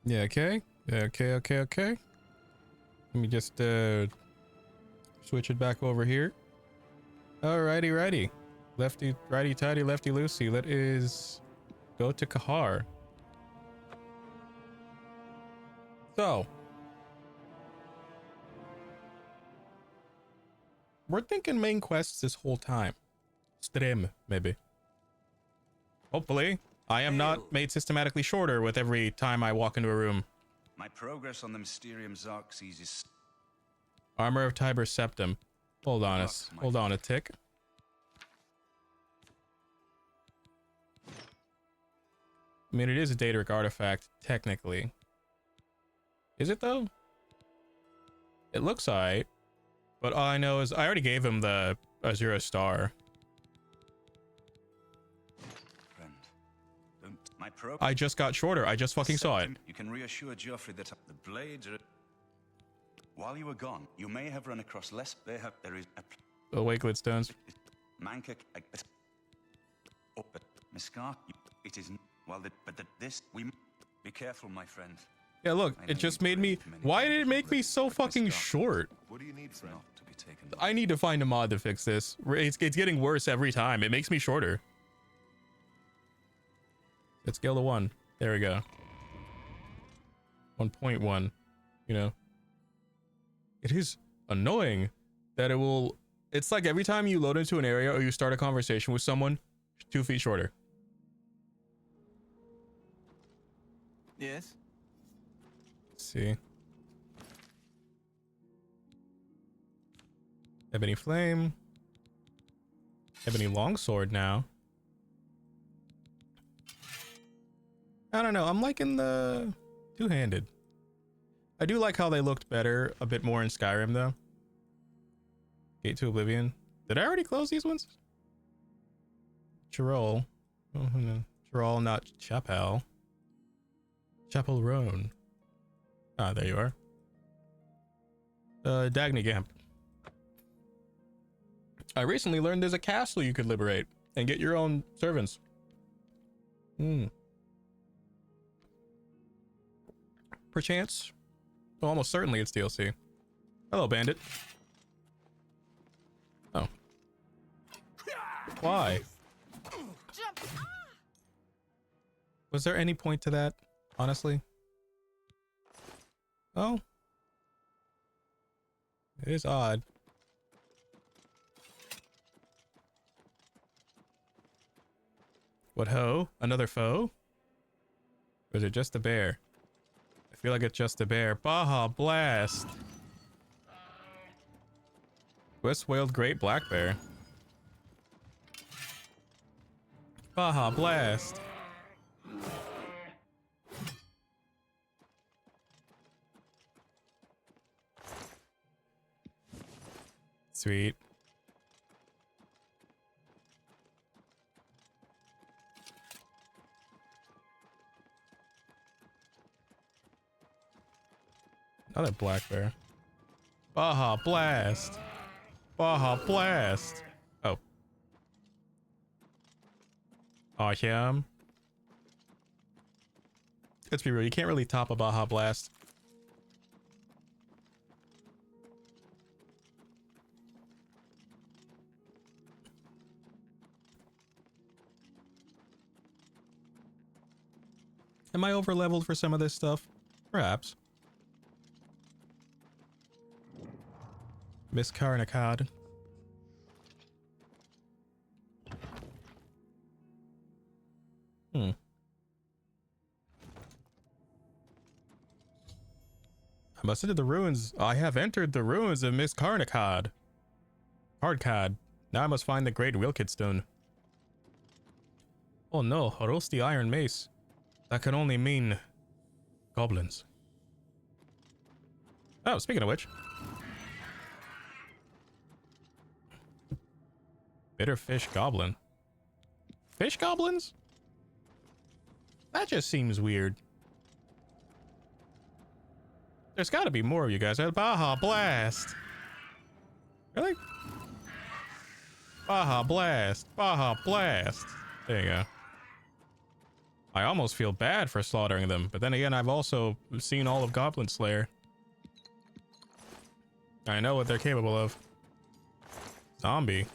Yeah, okay. Okay. Let me just switch it back over here. Alrighty, righty. Lefty, righty, tighty, lefty, loosey. Let is go to Kahar. So, we're thinking main quests this whole time. Stream, maybe. Hopefully. I am not made systematically shorter with every time I walk into a room. My progress on the Mysterium Xerxes is... Armor of Tiber Septum. Hold on a tick. I mean, it is a Daedric artifact, technically. Is it, though? It looks alright. But all I know is I already gave him the Azura Star. I just got shorter. I just fucking saw it. You can reassure Geoffrey that the blades are... While you were gone, you may have run across less... There is... The Wakelet Stones. Manka... Oh, but Miskar... It isn't... Well, but this... We... Be careful, my friend. Yeah, look. It just made me... Why did it make me so fucking short? What do you need, friend? To be taken... I need to find a mod to fix this. It's getting worse every time. It makes me shorter. Let's scale to 1. There we go. 1.1. You know. It is annoying that it will... It's like every time you load into an area or you start a conversation with someone, 2 feet shorter. Yes? Let's see. Ebony Flame. Ebony Longsword now. I don't know. I'm liking the two-handed. I do like how they looked better, a bit more in Skyrim, though. Gate to Oblivion. Did I already close these ones? Chirol. Oh, no. Chirol, not Chapel. Chapel Roan. Ah, there you are. Dagny Gamp. I recently learned there's a castle you could liberate and get your own servants. Perchance. Well, almost certainly it's DLC. Hello, bandit. Oh. Why? Was there any point to that, honestly? Oh. It is odd. What ho? Another foe? Or is it just a bear? I feel like it's just a bear. Baja Blast. West Wailed Great Black Bear. Baja Blast. Sweet. Another black bear. Baja Blast. Baja Blast. Oh. Awesome. Let's be real. You can't really top a Baja Blast. Am I over leveled for some of this stuff? Perhaps. Miss Karnakad. I must enter the ruins. I have entered the ruins of Miss Karnakad. Hardcad. Now I must find the great Wilkid Stone. Oh no, a rusty iron mace. That can only mean goblins. Oh, speaking of which. Bitter fish goblin. Fish goblins? That just seems weird. There's got to be more of you guys. Baja Blast. Really? Baja Blast. Baja Blast. There you go. I almost feel bad for slaughtering them, but then again, I've also seen all of Goblin Slayer. I know what they're capable of. Zombie.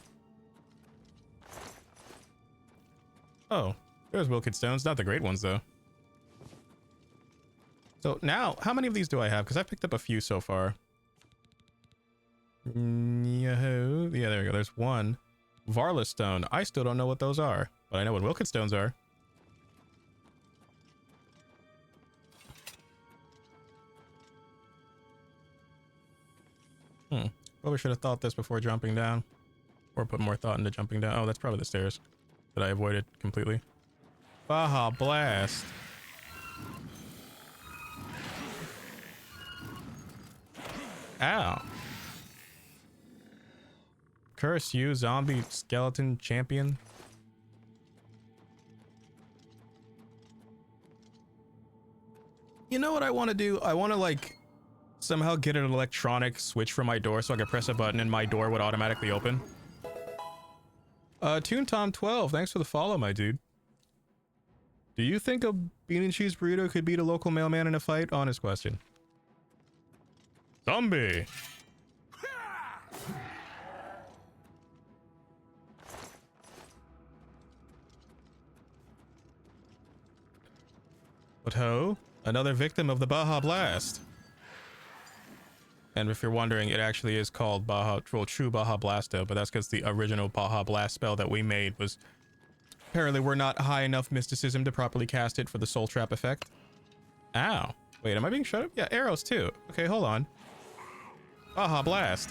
Oh, there's Wilked Stones. Not the great ones, though. So now, how many of these do I have? Because I've picked up a few so far. Yahoo. Yeah, there we go. There's one. Varla Stone. I still don't know what those are, but I know what Wilked Stones are. Probably should have thought this before jumping down. Or put more thought into jumping down. Oh, that's probably the stairs that I avoided completely. Baja Blast. Ow. Curse you, zombie skeleton champion. You know what I want to do? I want to like somehow get an electronic switch for my door so I can press a button and my door would automatically open. Toon Tom 12, thanks for the follow, my dude. Do you think a bean and cheese burrito could beat a local mailman in a fight? Honest question. Zombie. But ho, another victim of the Baja Blast. And if you're wondering, it actually is called Baja, well, True Baja Blasto, but that's because the original Baja Blast spell that we made was apparently we're not high enough mysticism to properly cast it for the soul trap effect. Ow. Wait, am I being shut up? Yeah, arrows too. Okay, hold on. Baja Blast.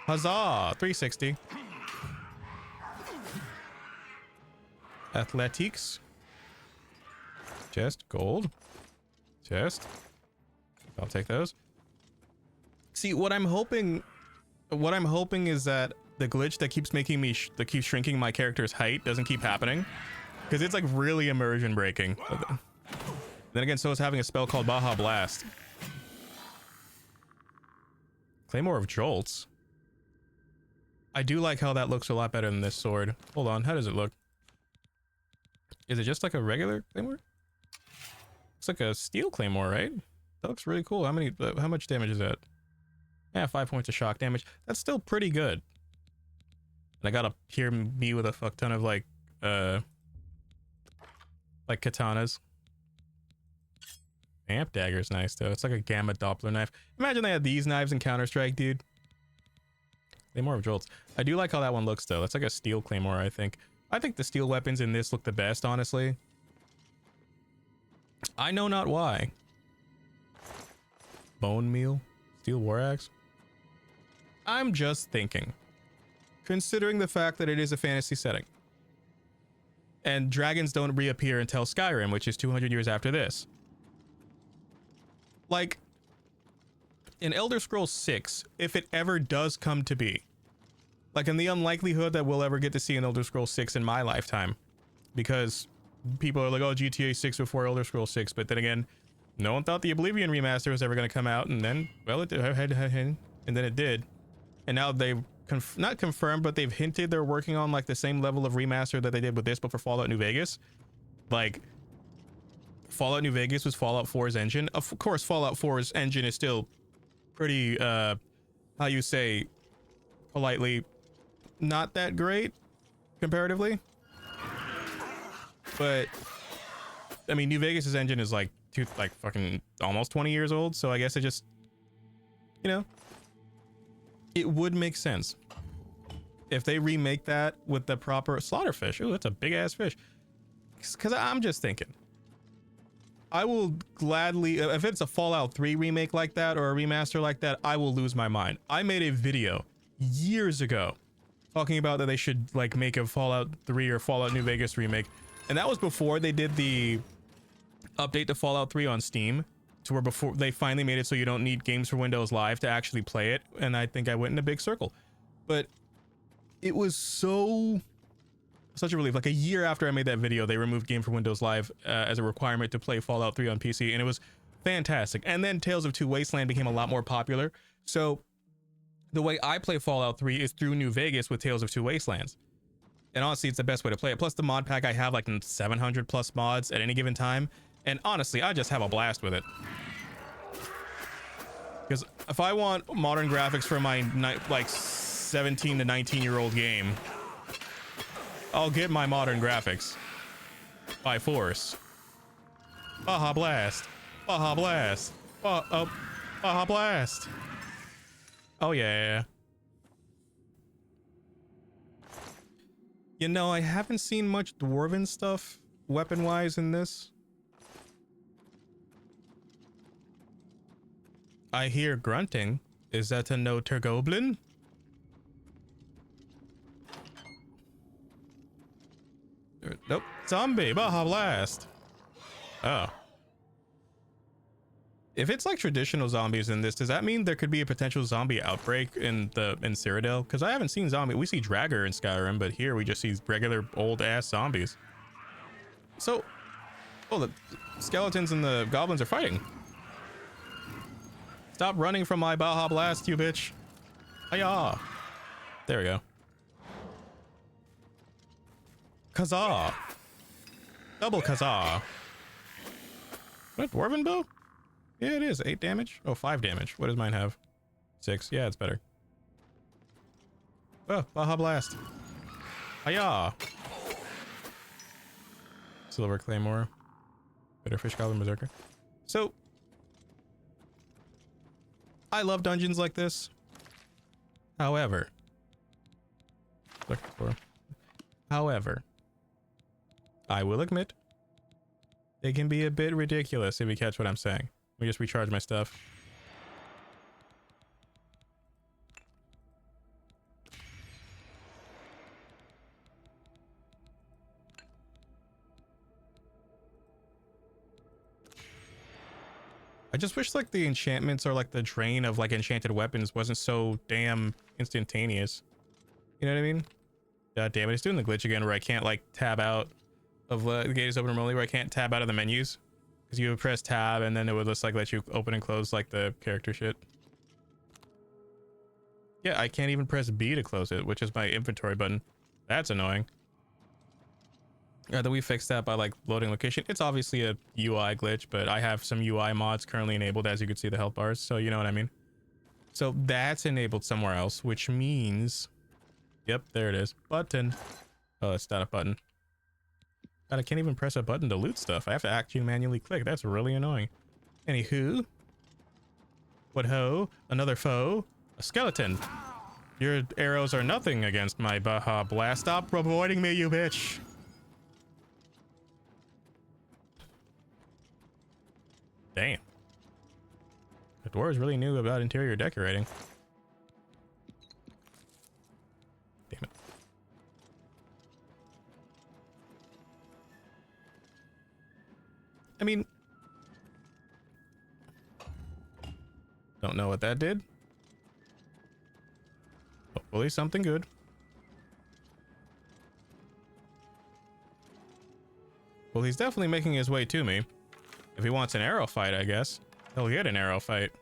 Huzzah! 360. Athletics. Chest, gold. Chest. I'll take those. See, what I'm hoping is that the glitch that keeps making me that keeps shrinking my character's height doesn't keep happening, because it's like really immersion breaking. Then again, so is having a spell called Baja Blast. Claymore of Jolts. I do like how that looks a lot better than this sword. Hold on, how does it look? Is it just like a regular claymore? It's like a steel claymore, right? That looks really cool. How much damage is that? Yeah, 5 points of shock damage. That's still pretty good. And I gotta hear me with a fuck ton of like katanas. Amp dagger's nice though. It's like a gamma Doppler knife. Imagine they had these knives in Counter-Strike, dude. Claymore of Jolts. I do like how that one looks though. That's like a steel claymore, I think. I think the steel weapons in this look the best, honestly. I know not why. Bone meal, steel war axe. I'm just thinking, considering the fact that it is a fantasy setting and dragons don't reappear until Skyrim, which is 200 years after this. Like in Elder Scrolls 6, if it ever does come to be, like in the unlikelihood that we'll ever get to see an Elder Scrolls 6 in my lifetime, because people are like, oh, GTA 6 before Elder Scrolls 6, but then again, no one thought the Oblivion remaster was ever going to come out, and then, well, it did, and then it did. And now they've not confirmed, but they've hinted they're working on like the same level of remaster that they did with this, but for Fallout New Vegas. Like, Fallout New Vegas was Fallout 4's engine. Of course, Fallout 4's engine is still pretty, how you say, politely, not that great, comparatively. But, I mean, New Vegas's engine is like, fucking almost 20 years old, so I guess it just, you know, it would make sense if they remake that with the proper slaughterfish. Ooh, that's a big ass fish. Because I'm just thinking, I will gladly, if it's a Fallout 3 remake like that or a remaster like that, I will lose my mind. I made a video years ago talking about that they should like make a Fallout 3 or Fallout New Vegas remake, and that was before they did the update to Fallout 3 on Steam, to where before they finally made it so you don't need Games for Windows Live to actually play it, and I think I went in a big circle. But it was such a relief. Like a year after I made that video, they removed Game for Windows Live as a requirement to play Fallout 3 on PC, and it was fantastic. And then Tales of Two Wasteland became a lot more popular, so the way I play Fallout 3 is through New Vegas with Tales of Two Wastelands. And honestly, it's the best way to play it. Plus the mod pack, I have like 700 plus mods at any given time. And honestly, I just have a blast with it. Because if I want modern graphics for my like 17 to 19-year-old game, I'll get my modern graphics by force. Baja Blast. Baja Blast. Baja Blast. Oh yeah. You know, I haven't seen much dwarven stuff weapon-wise in this. I hear grunting. Is that a no Tergoblin? Nope. Zombie. Baja Blast. Oh. If it's like traditional zombies in this, does that mean there could be a potential zombie outbreak in Cyrodiil? Because I haven't seen zombie. We see Dragger in Skyrim, but here we just see regular old ass zombies. So, oh, the skeletons and the goblins are fighting. Stop running from my Baja Blast, you bitch. Hiya. There we go. Kazaa. Double Kazaa. What, dwarven bow? Yeah, it is. 8 damage. Oh, 5 damage. What does mine have? 6. Yeah, it's better. Oh, Baja Blast. Hiya. Silver Claymore. Better Fish Goblin Berserker. So, I love dungeons like this. However, I will admit, they can be a bit ridiculous if you catch what I'm saying. Let me just recharge my stuff. I just wish like the enchantments or like the drain of like enchanted weapons wasn't so damn instantaneous. You know what I mean? God damn it, it's doing the glitch again where I can't like tab out of the gate is open remotely, where I can't tab out of the menus. Because you would press tab and then it would just like let you open and close like the character shit. Yeah, I can't even press B to close it, which is my inventory button. That's annoying. That we fixed that by like loading location. It's obviously a UI glitch, but I have some UI mods currently enabled, as you can see the health bars, so you know what I mean. So that's enabled somewhere else, which means, yep, there it is. Button. Oh, it's not a button. God, I can't even press a button to loot stuff. I have to actually manually click. That's really annoying. Anywho, what ho? Another foe? A skeleton. Your arrows are nothing against my Baja Blast. Stop avoiding me, you bitch. Damn. The dwarves really knew about interior decorating. Damn it. I mean, don't know what that did. Hopefully something good. Well, he's definitely making his way to me. If he wants an arrow fight, I guess he'll get an arrow fight.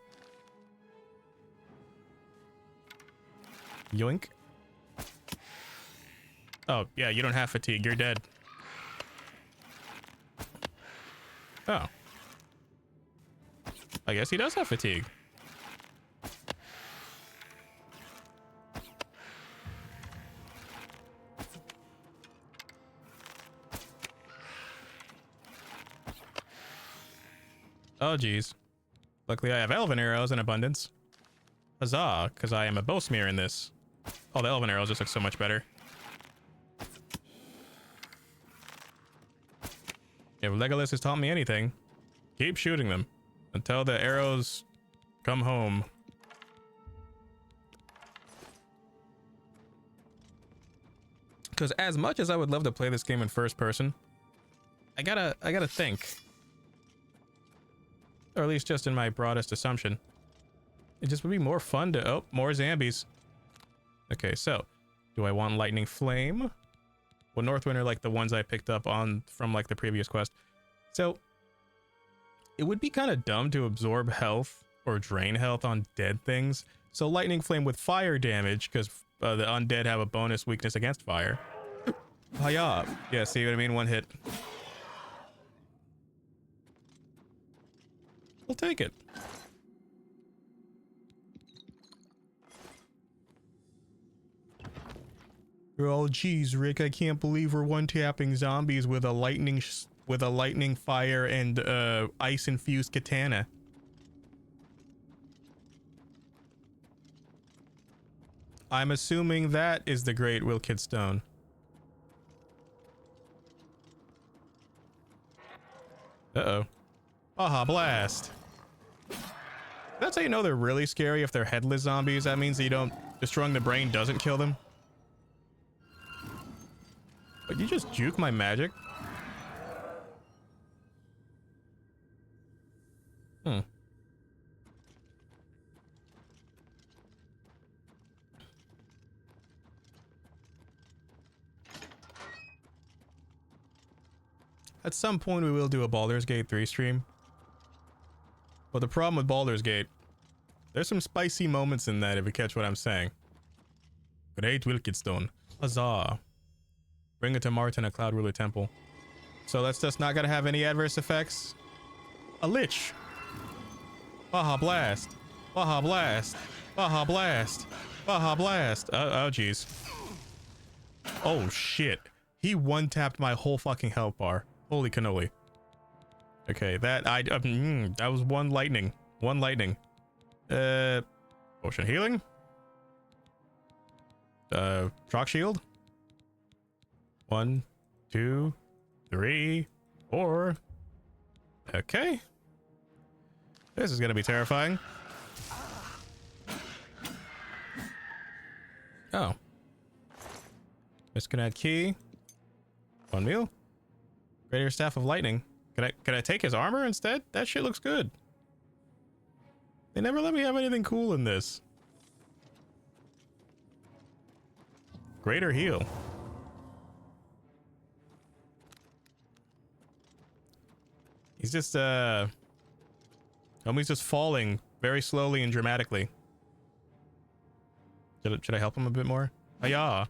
Yoink. Oh, yeah, you don't have fatigue. You're dead. Oh. I guess he does have fatigue. Oh, geez. Luckily, I have elven arrows in abundance. Huzzah, because I am a bowsmear in this. Oh, the elven arrows just look so much better. If Legolas has taught me anything, keep shooting them until the arrows come home. Because as much as I would love to play this game in first person, I gotta think. Or at least just in my broadest assumption. It just would be more fun to... Oh, more zombies. Okay, so. Do I want Lightning Flame? Well, Northwind are like the ones I picked up on from like the previous quest. So, it would be kind of dumb to absorb health or drain health on dead things. So Lightning Flame with fire damage, because the undead have a bonus weakness against fire. Hiya. Yeah, see what I mean? One hit. We'll take it. Oh geez, Rick, I can't believe we're one-tapping zombies with a lightning fire and ice infused katana. I'm assuming that is the Great Wilkid Stone. Uh-oh. Baja Blast. That's how you know they're really scary if they're headless zombies. That means that you don't... destroying the brain doesn't kill them. But you just juke my magic? Hmm. At some point we will do a Baldur's Gate 3 stream. But the problem with Baldur's Gate, there's some spicy moments in that if you catch what I'm saying. Great Wilkidstone. Huzzah. Bring it to Martin at Cloud Ruler Temple. So that's just not gonna have any adverse effects. A Lich. Baja Blast. Baja Blast. Baja Blast. Baja Blast. Oh jeez. Oh shit. He one-tapped my whole fucking health bar. Holy cannoli. Okay, that was one lightning. One lightning. Potion healing. Shock shield. 1, 2, 3, 4. Okay. This is gonna be terrifying. Oh. Misconnect key. 1 meal. Greater Staff of Lightning. Can I take his armor instead? That shit looks good. They never let me have anything cool in this. Greater heal. He's just homie's just falling very slowly and dramatically. Should I help him a bit more? Hiya.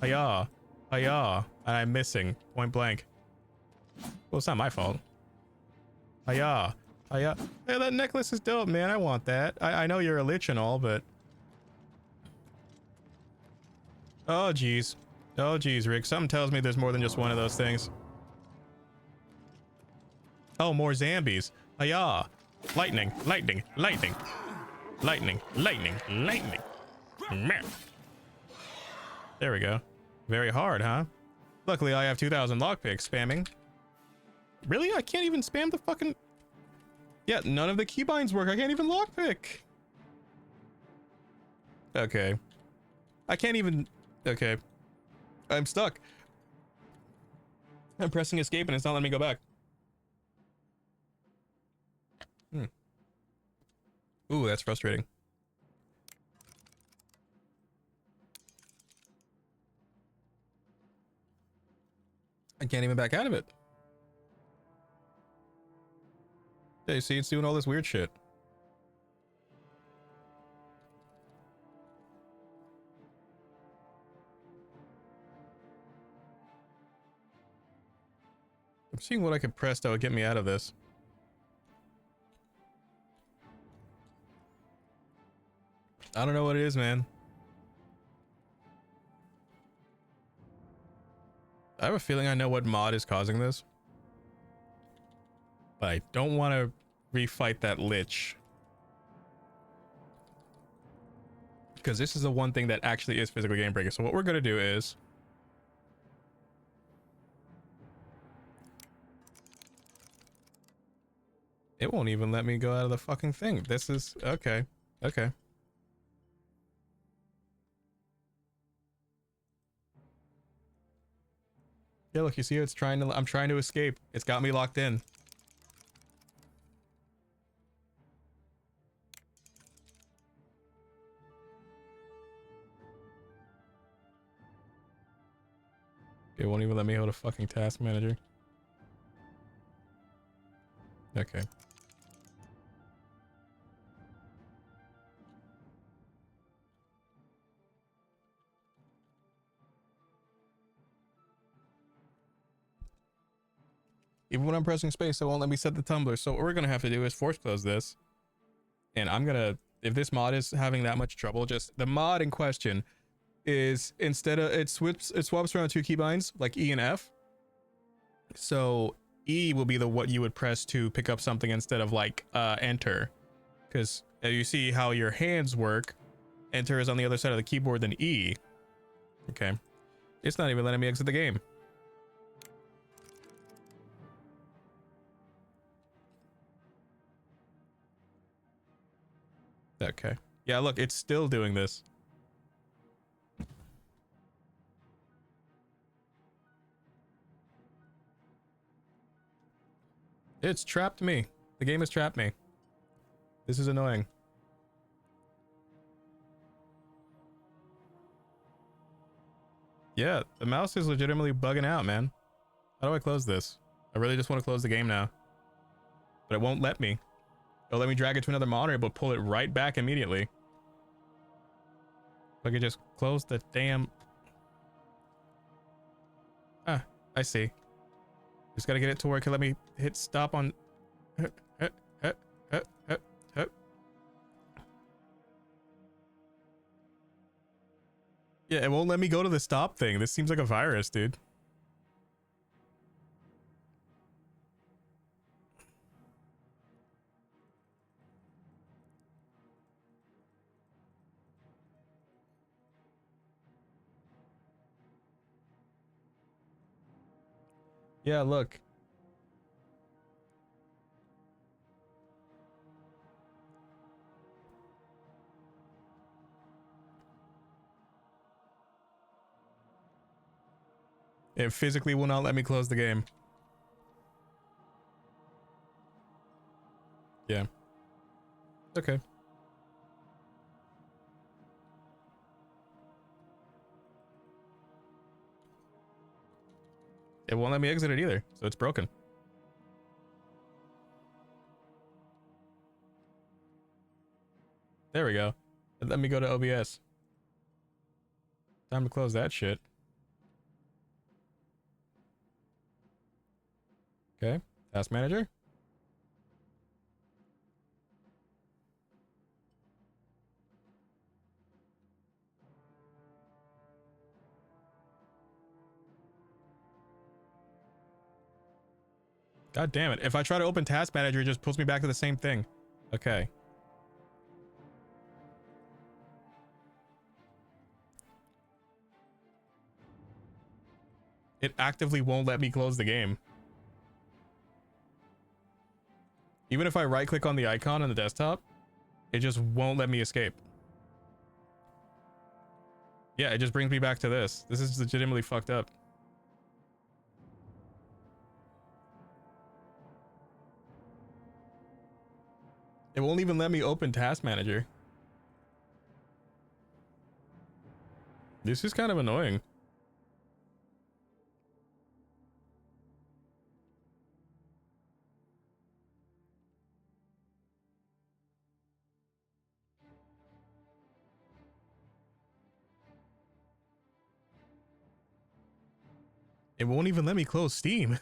Hiya. Hiya. And I'm missing. Point blank. Well, it's not my fault. Hiya. Hiya. Hey, that necklace is dope, man. I want that. I know you're a lich and all, but... Oh, jeez. Oh, jeez, Rick. Something tells me there's more than just one of those things. Oh, more zombies. Hiya. Lightning. Lightning. Lightning. Lightning. Lightning. Lightning. Man. There we go. Very hard, huh? Luckily, I have 2,000 lockpicks spamming. Really? I can't even spam the fucking... Yeah, none of the keybinds work. I can't even lockpick. Okay. I can't even... Okay. I'm stuck. I'm pressing escape and it's not letting me go back. Ooh, that's frustrating. I can't even back out of it. Yeah, you see, it's doing all this weird shit. I'm seeing what I could press that would get me out of this. I don't know what it is, man. I have a feeling I know what mod is causing this. But I don't want to refight that lich. Because this is the one thing that actually is physical game breaking. So what we're going to do is... It won't even let me go out of the fucking thing. This is... Okay. Okay. Yeah, look, you see it's trying to... I'm trying to escape. It's got me locked in. It won't even let me hold a fucking task manager. Okay. Even when I'm pressing space, it won't let me set the tumbler. So what we're gonna have to do is force close this. And I'm gonna, if this mod is having that much trouble, just the mod in question is instead of it swaps around two keybinds like E and F. So E will be the what you would press to pick up something instead of like enter. Because you see how your hands work, enter is on the other side of the keyboard than E. Okay. It's not even letting me exit the game. Okay. Yeah, look, it's still doing this. It's trapped me. The game has trapped me. This is annoying. Yeah, the mouse is legitimately bugging out, man. How do I close this? I really just want to close the game now. But it won't let me. It'll let me drag it to another monitor, but pull it right back immediately. If I could just close the damn... Ah, I see. Just gotta get it to where it can let me hit stop on... Yeah, it won't let me go to the stop thing. This seems like a virus, dude. Yeah, look. It physically will not let me close the game. Yeah. Okay. It won't let me exit it either, so it's broken. There we go. Let me go to OBS. Time to close that shit. Okay. Task manager. God damn it. If I try to open task manager, it just pulls me back to the same thing. Okay. It actively won't let me close the game. Even if I right click on the icon on the desktop, it just won't let me escape. Yeah, it just brings me back to this. This is legitimately fucked up. It won't even let me open task manager. This is kind of annoying. It won't even let me close Steam.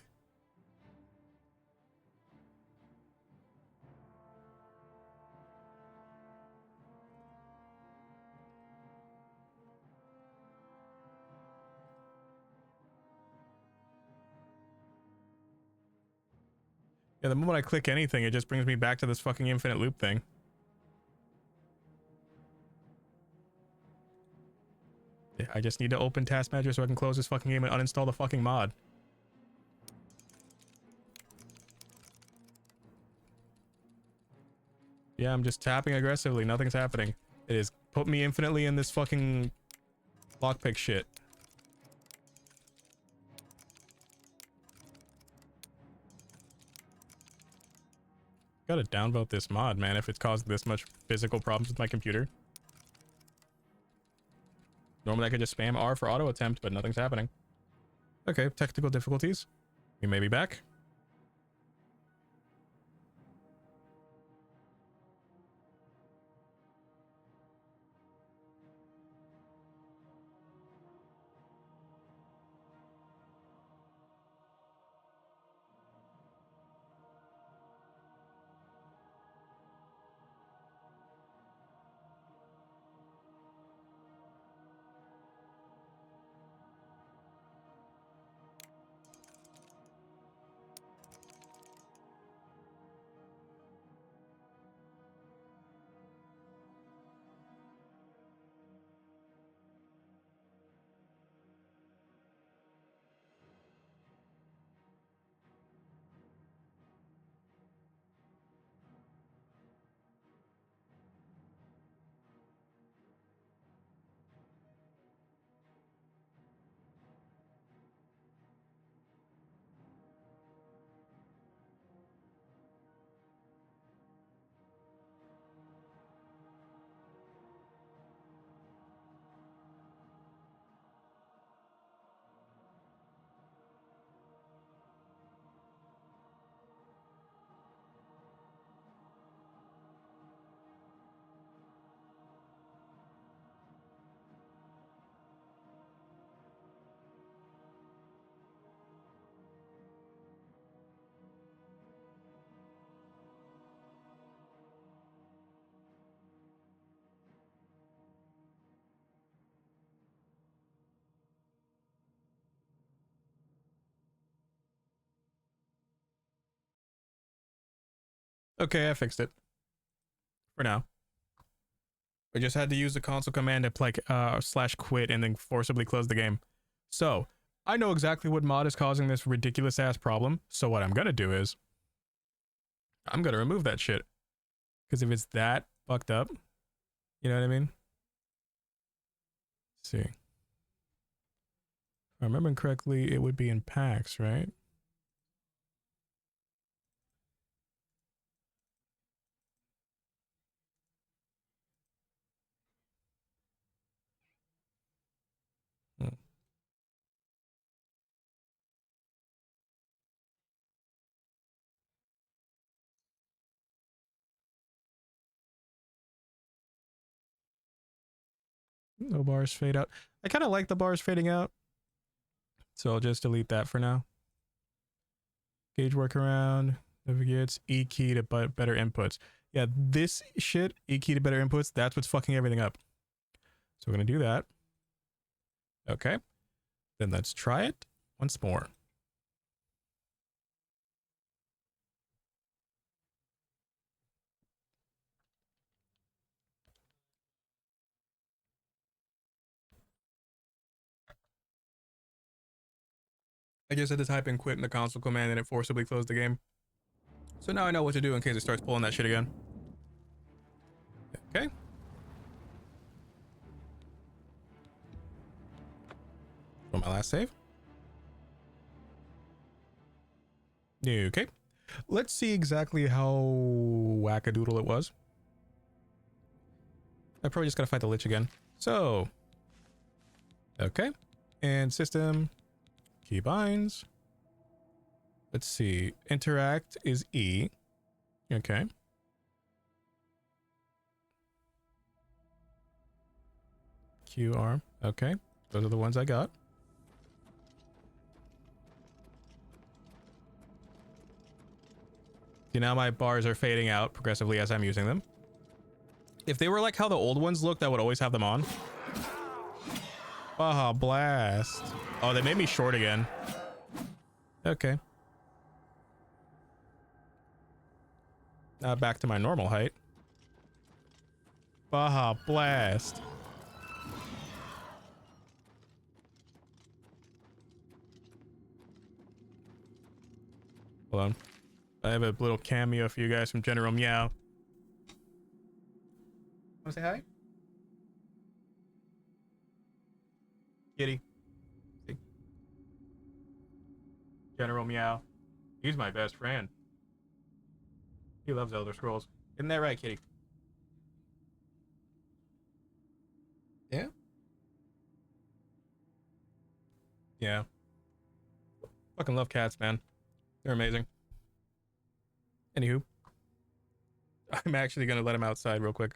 Yeah, the moment I click anything, it just brings me back to this fucking infinite loop thing. Yeah, I just need to open task manager so I can close this fucking game and uninstall the fucking mod. Yeah, I'm just tapping aggressively. Nothing's happening. It is put me infinitely in this fucking lockpick shit. Gotta downvote this mod, man, if it's causing this much physical problems with my computer. Normally I could just spam R for auto attempt, but nothing's happening. Okay, technical difficulties. We may be back. Okay, I fixed it. For now. I just had to use the console command to like slash quit and then forcibly close the game. So, I know exactly what mod is causing this ridiculous ass problem. So what I'm gonna do is, I'm gonna remove that shit. Because if it's that fucked up, you know what I mean? Let's see. If I remember correctly, it would be in packs, right? Hmm. No bars fade out. I kind of like the bars fading out. So I'll just delete that for now. Gauge workaround. Navigates E key to better inputs. Yeah, this shit, E key to better inputs, that's what's fucking everything up. So we're going to do that. Okay. Then let's try it once more. I just had to type in quit in the console command and it forcibly closed the game. So now I know what to do in case it starts pulling that shit again. Okay. For my last save. Okay. Let's see exactly how wackadoodle it was. I probably just gotta fight the Lich again. So. Okay. And system. Keybinds. Let's see. Interact is E. Okay. Q arm. Okay. Those are the ones I got. See, now my bars are fading out progressively as I'm using them. If they were like how the old ones looked, I would always have them on. Baja Blast. Oh, they made me short again. Okay. Back to my normal height. Baja Blast. Hold on. I have a little cameo for you guys from General Meow. Want to say hi? Kitty. See? General Meow. He's my best friend. He loves Elder Scrolls. Isn't that right, Kitty? Yeah? Yeah. Fucking love cats, man. They're amazing. Anywho. I'm actually gonna let him outside real quick.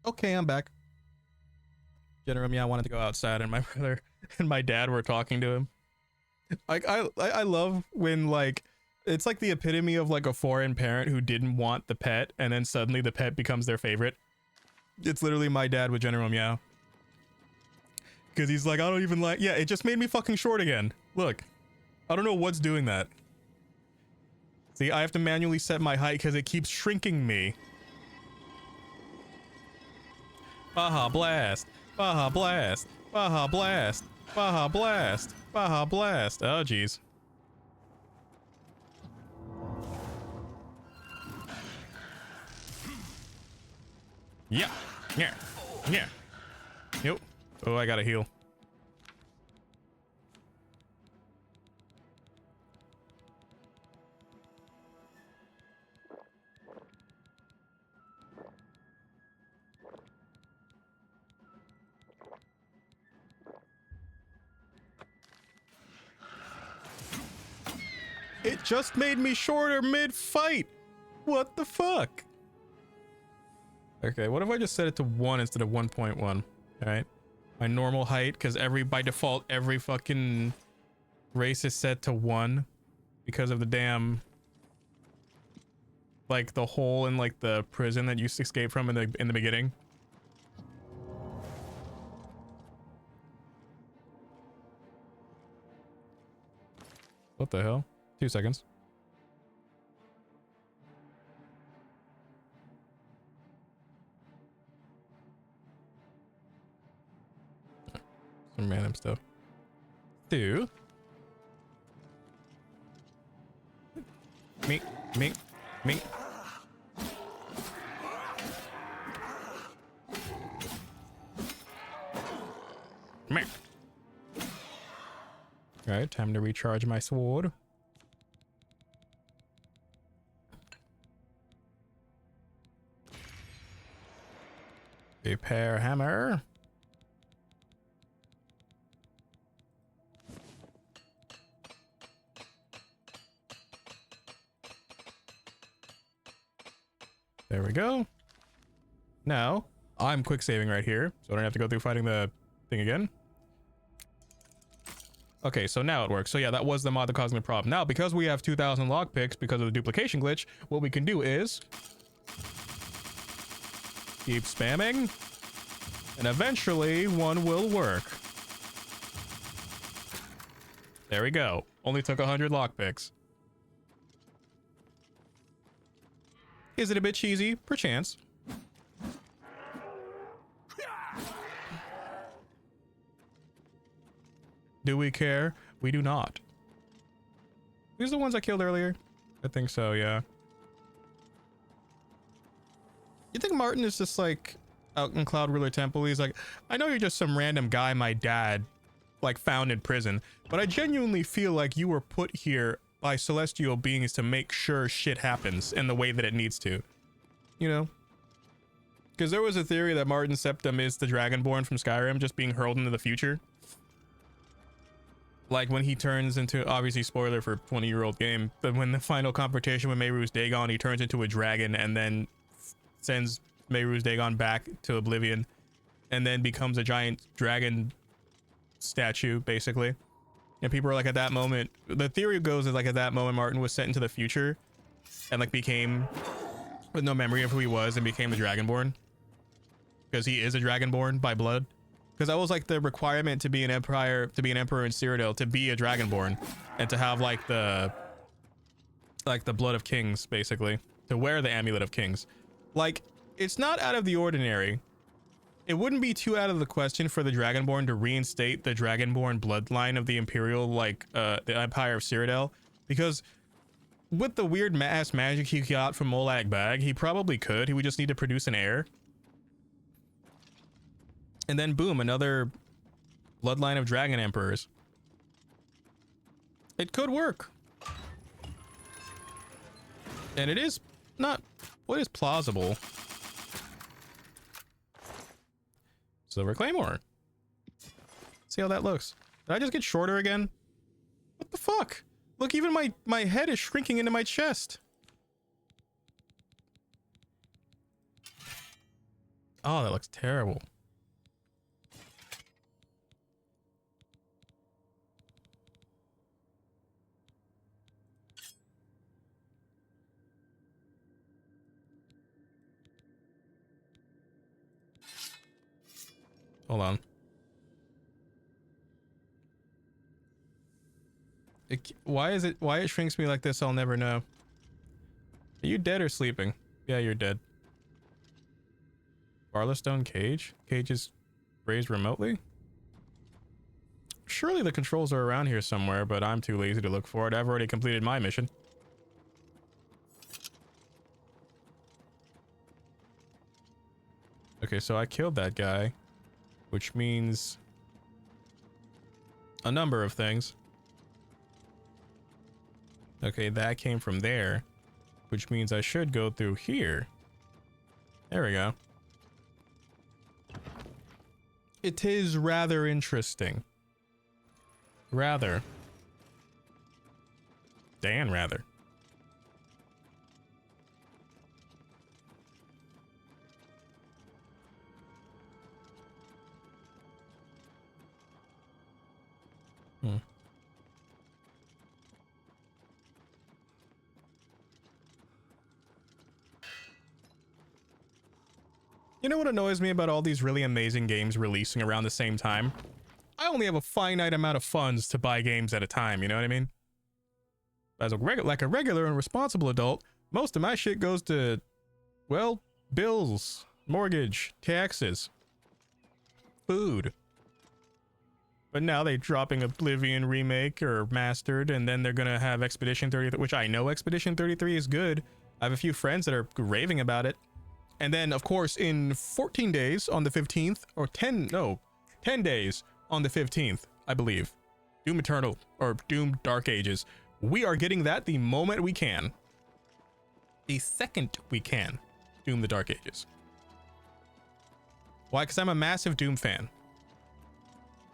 Okay, I'm back. General Meow wanted to go outside, and my brother and my dad were talking to him. Like I love when like it's like the epitome of like a foreign parent who didn't want the pet, and then suddenly the pet becomes their favorite. It's literally my dad with General Meow. Because he's like, I don't even like... Yeah, it just made me fucking short again. Look. I don't know what's doing that. See, I have to manually set my height because it keeps shrinking me. Baja Blast. Baja Blast. Baja Blast. Baja Blast. Baja Blast. Oh, jeez. Yeah. Yeah. Yeah. Yep. Oh, I gotta heal. It just made me shorter mid-fight. What the fuck? Okay, what if I just set it to 1 instead of 1.1? All right. My normal height, because by default, every fucking race is set to 1 because of the damn, like, the hole in like the prison that you escaped from in the beginning. What the hell? 2 seconds. Some random stuff. Me. Me. Alright, time to recharge my sword. Repair hammer. There we go. Now, I'm quick saving right here, so I don't have to go through fighting the thing again. Okay, so now it works. So yeah, that was the mod that caused me the problem. Now, because we have 2,000 lockpicks because of the duplication glitch, what we can do is keep spamming, and eventually one will work. There we go. Only took 100 lockpicks. Is it a bit cheesy? Perchance. Do we care? We do not. These are the ones I killed earlier? I think so, yeah. You think Martin is just like out in Cloud Ruler Temple? He's like, I know you're just some random guy my dad like found in prison, but I genuinely feel like you were put here by celestial beings to make sure shit happens in the way that it needs to, you know? Because there was a theory that Martin Septim is the Dragonborn from Skyrim just being hurled into the future. Like when he turns into, obviously spoiler for 20-year-old game, but when the final confrontation with Mehru's Dagon, he turns into a dragon and then sends Mehru's Dagon back to Oblivion and then becomes a giant dragon statue, basically. And people are like, at that moment, the theory goes is like at that moment Martin was sent into the future and like became with no memory of who he was and became the Dragonborn, because he is a Dragonborn by blood. Because that was like the requirement to be an emperor, in Cyrodiil, to be a Dragonborn and to have like the blood of kings, basically, to wear the amulet of kings. Like, it's not out of the ordinary. It wouldn't be too out of the question for the Dragonborn to reinstate the Dragonborn bloodline of the Imperial, like, the Empire of Cyrodiil, because with the weird mass magic he got from Molag Bag, he probably could. He would just need to produce an heir. And then boom, another bloodline of dragon emperors. It could work. And it is not, what is plausible? Silver Claymore. See how that looks. Did I just get shorter again? What the fuck? Look, even my head is shrinking into my chest. Oh, that looks terrible. Hold on. Why it shrinks me like this? I'll never know. Are you dead or sleeping? Yeah, you're dead. Barlowstone cage? Cage is raised remotely? Surely the controls are around here somewhere, but I'm too lazy to look for it. I've already completed my mission. Okay, so I killed that guy, which means a number of things. Okay, that came from there, which means I should go through here. There we go. It is rather interesting. Rather. Dan, rather. You know what annoys me about all these really amazing games releasing around the same time? I only have a finite amount of funds to buy games at a time, you know what I mean? As a regular and responsible adult, most of my shit goes to, well, bills, mortgage, taxes, food. But now they're dropping Oblivion remake or mastered, and then they're gonna have Expedition 33, which I know Expedition 33 is good. I have a few friends that are raving about it. And then, of course, in 14 days on the 15th, or 10 days on the 15th, I believe, Doom Eternal, or Doom Dark Ages. We are getting that the moment we can. The second we can. Doom the Dark Ages. Why? Because I'm a massive Doom fan.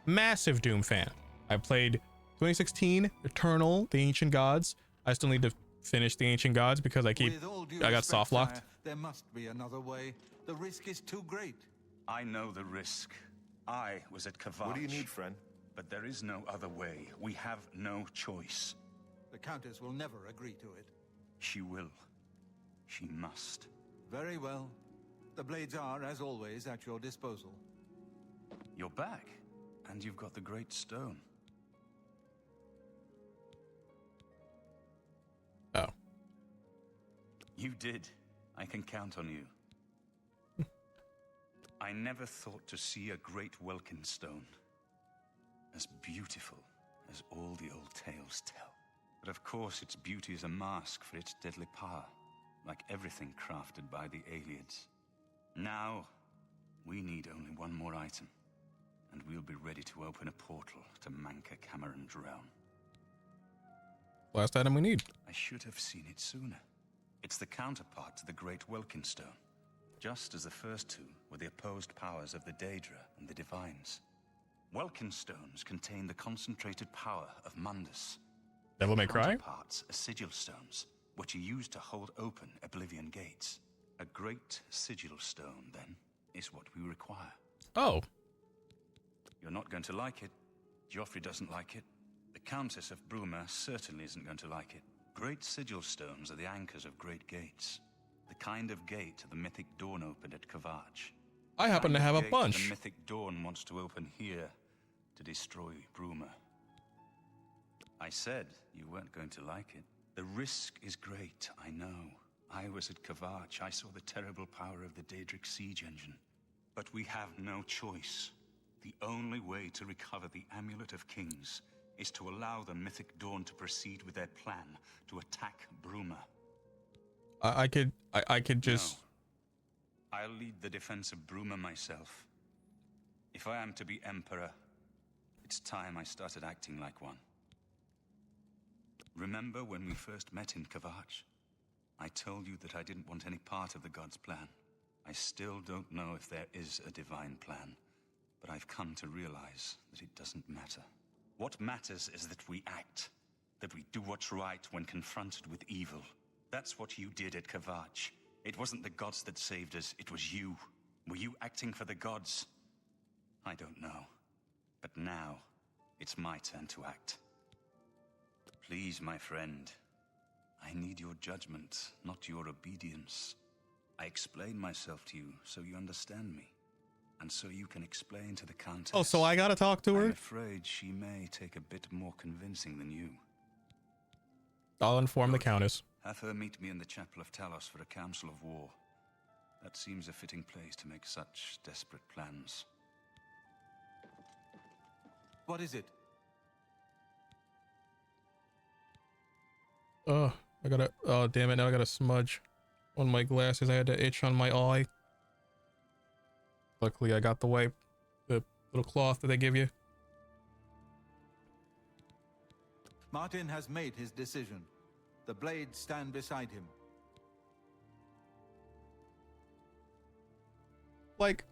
Massive Doom fan. I played 2016, Eternal, The Ancient Gods. I still need to finish The Ancient Gods because I got soft locked. There must be another way. The risk is too great. I know the risk. I was at Kavach. What do you need, friend? But there is no other way. We have no choice. The Countess will never agree to it. She will. She must. Very well. The blades are, as always, at your disposal. You're back, and you've got the Great Stone. Oh. You did. I can count on you. I never thought to see a great Welkin stone. As beautiful as all the old tales tell. But of course its beauty is a mask for its deadly power, like everything crafted by the aliens. Now, we need only one more item, and we'll be ready to open a portal to Manka Cameron's realm. Last item we need. I should have seen it sooner. It's the counterpart to the Great Welkin Stone, just as the first two were the opposed powers of the Daedra and the Divines. Welkin stones contain the concentrated power of Mundus. Devil May Cry? Counterparts are sigil stones, which are used to hold open Oblivion Gates. A great sigil stone, then, is what we require. Oh. You're not going to like it. Joffrey doesn't like it. The Countess of Bruma certainly isn't going to like it. Great sigil stones are the anchors of great gates. The kind of gate the mythic Dawn opened at Kavach. I happen to have a bunch. The mythic Dawn wants to open here to destroy Bruma. I said you weren't going to like it. The risk is great, I know. I was at Kavach. I saw the terrible power of the Daedric siege engine. But we have no choice. The only way to recover the Amulet of Kings is to allow the mythic Dawn to proceed with their plan to attack Bruma. I could just... No. I'll lead the defense of Bruma myself. If I am to be Emperor, it's time I started acting like one. Remember when we first met in Kavach? I told you that I didn't want any part of the gods' plan. I still don't know if there is a divine plan, but I've come to realize that it doesn't matter. What matters is that we act, that we do what's right when confronted with evil. That's what you did at Kavach. It wasn't the gods that saved us, it was you. Were you acting for the gods? I don't know. But now, it's my turn to act. Please, my friend. I need your judgment, not your obedience. I explain myself to you so you understand me. And so you can explain to the Countess. Oh, so I gotta talk to her? I'm afraid she may take a bit more convincing than you. I'll inform the Countess. Have her meet me in the Chapel of Talos for a council of war. That seems a fitting place to make such desperate plans. What is it? Oh, oh damn it, now I got a smudge on my glasses. I had to itch on my eye. Luckily I got the wipe, the little cloth that they give you. Martin has made his decision. The blades stand beside him. Like,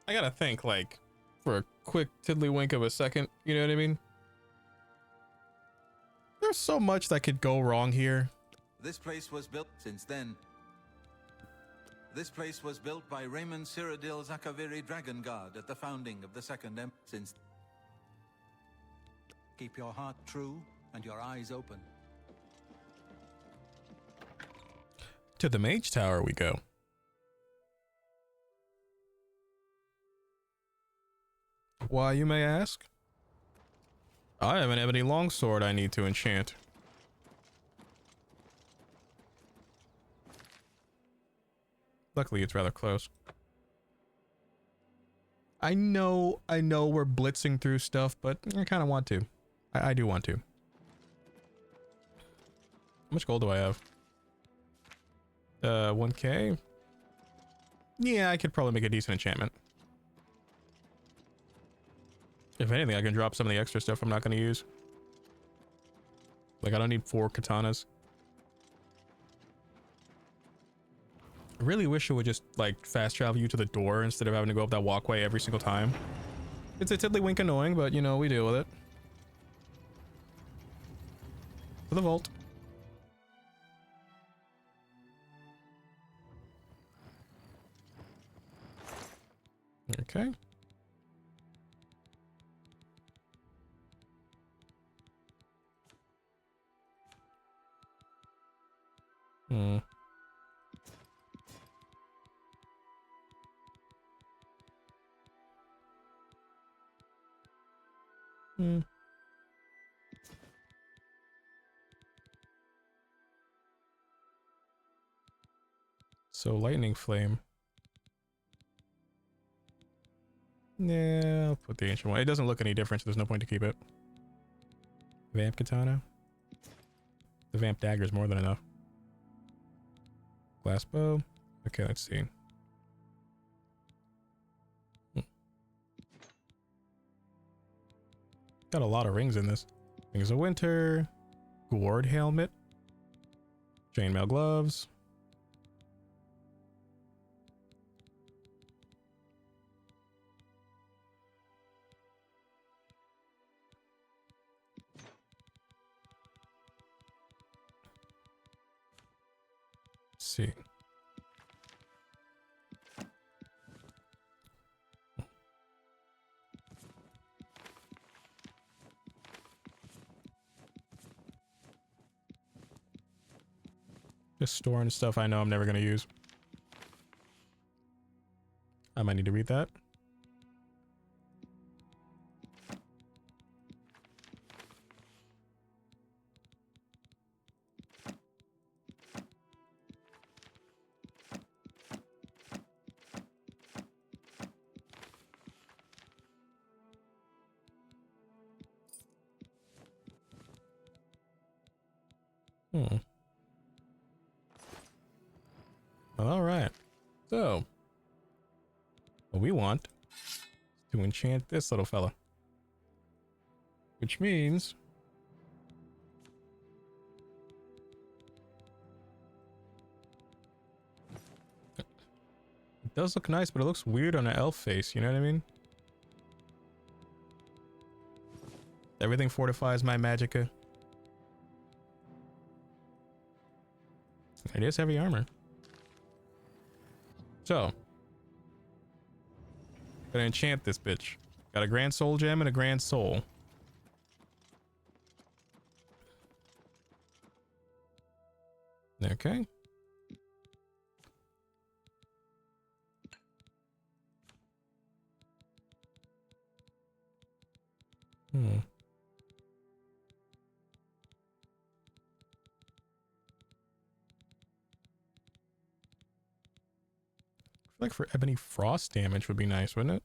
I gotta think, like, for a quick tiddlywink of a second, you know what I mean? There's so much that could go wrong here. This place was built since then. This place was built by Raymond Cyrodiil Zakaviri Dragon Guard at the founding of the Second Empire. Since keep your heart true and your eyes open. To the Mage Tower we go. Why, you may ask? I have an ebony longsword I need to enchant. Luckily, it's rather close. I know we're blitzing through stuff, but I kind of want to. I do want to. How much gold do I have? 1k? Yeah, I could probably make a decent enchantment. If anything, I can drop some of the extra stuff I'm not going to use. Like, I don't need 4 katanas. I really wish it would just, like, fast travel you to the door instead of having to go up that walkway every single time. It's a tiddlywink annoying, but, you know, we deal with it. To the vault. Okay. Hmm. Hmm. So lightning flame. Yeah, I'll put the ancient one. It doesn't look any different, so there's no point to keep it. Vamp katana. The vamp dagger is more than enough. Glass bow. Okay, let's see. Got a lot of rings in this. Rings of winter. Gourd helmet. Chainmail gloves. Let's see. Just storing stuff I know I'm never going to use. I might need to read that. All right. So, what we want is to enchant this little fella. Which means it does look nice, but it looks weird on an elf face, you know what I mean? Everything fortifies my magicka. It is heavy armor. So, Gonna enchant this bitch. Got a grand soul gem and a grand soul. Okay. Hmm. I feel like for ebony frost damage would be nice, wouldn't it?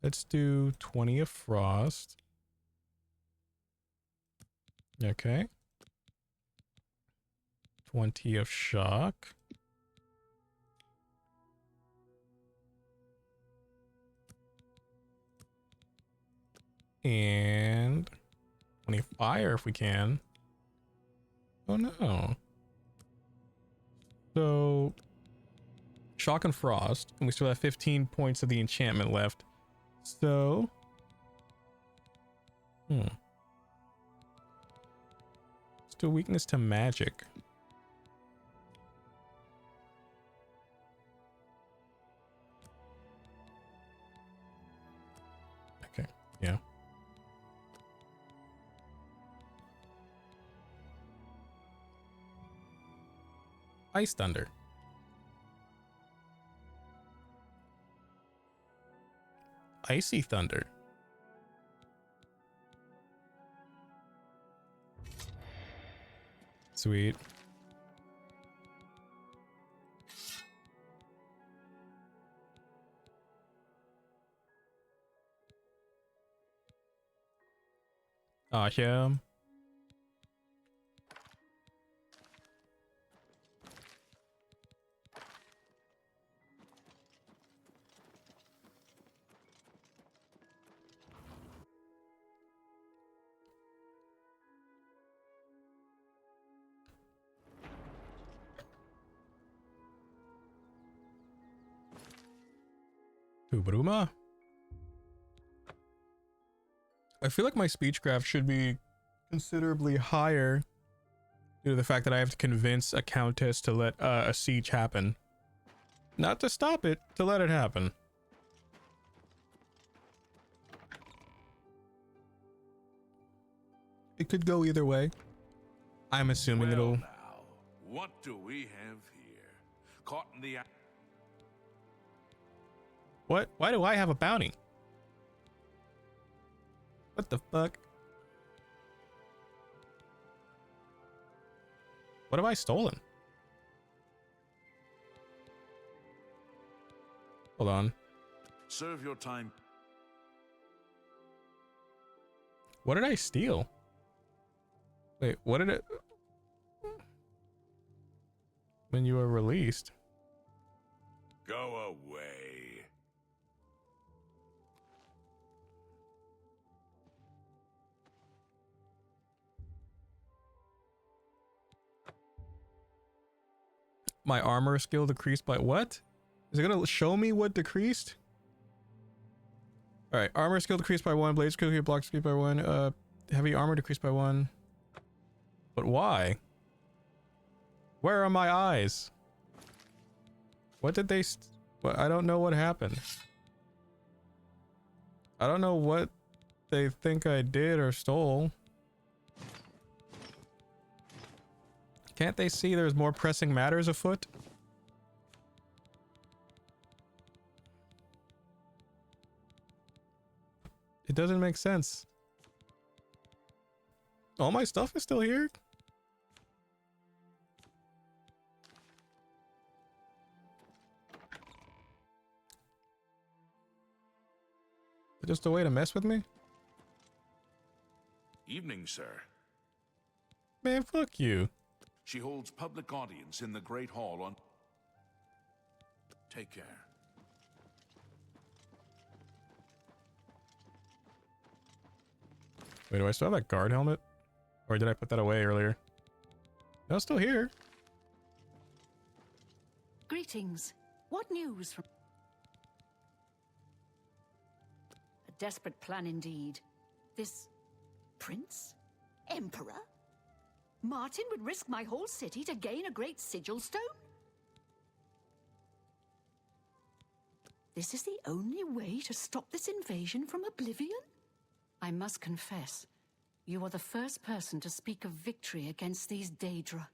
Let's do 20 of frost. Okay. 20 of shock. And 20 fire if we can. Oh no. So shock and frost, and we still have 15 points of the enchantment left. So let's do weakness to magic. Okay, yeah. Ice thunder. Icy thunder. Sweet. Awesome. Ubruma? I feel like my speech graph should be considerably higher due to the fact that I have to convince a countess to let a siege happen. Not to stop it, to let it happen. It could go either way. I'm assuming it'll... Now, what do we have here? Caught in the... What? Why do I have a bounty? What the fuck? What have I stolen? Hold on. Serve your time. What did I steal? Wait, what did it... When you were released? Go away. My armor skill decreased by what? Is it gonna show me what decreased? Alright, armor skill decreased by 1, blade skill, block decreased by 1, heavy armor decreased by 1. But why? Where are my eyes? What did they what, I don't know what happened. I don't know what they think I did or stole. Can't they see there's more pressing matters afoot? It doesn't make sense. All my stuff is still here? Just a way to mess with me? Evening, sir. Man, fuck you. She holds public audience in the Great Hall on... Take care. Wait, do I still have that guard helmet? Or did I put that away earlier? No, it's still here. Greetings. What news from... A desperate plan indeed. This... prince? Emperor? Martin would risk my whole city to gain a great sigil stone? This is the only way to stop this invasion from Oblivion? I must confess, you are the first person to speak of victory against these Daedra.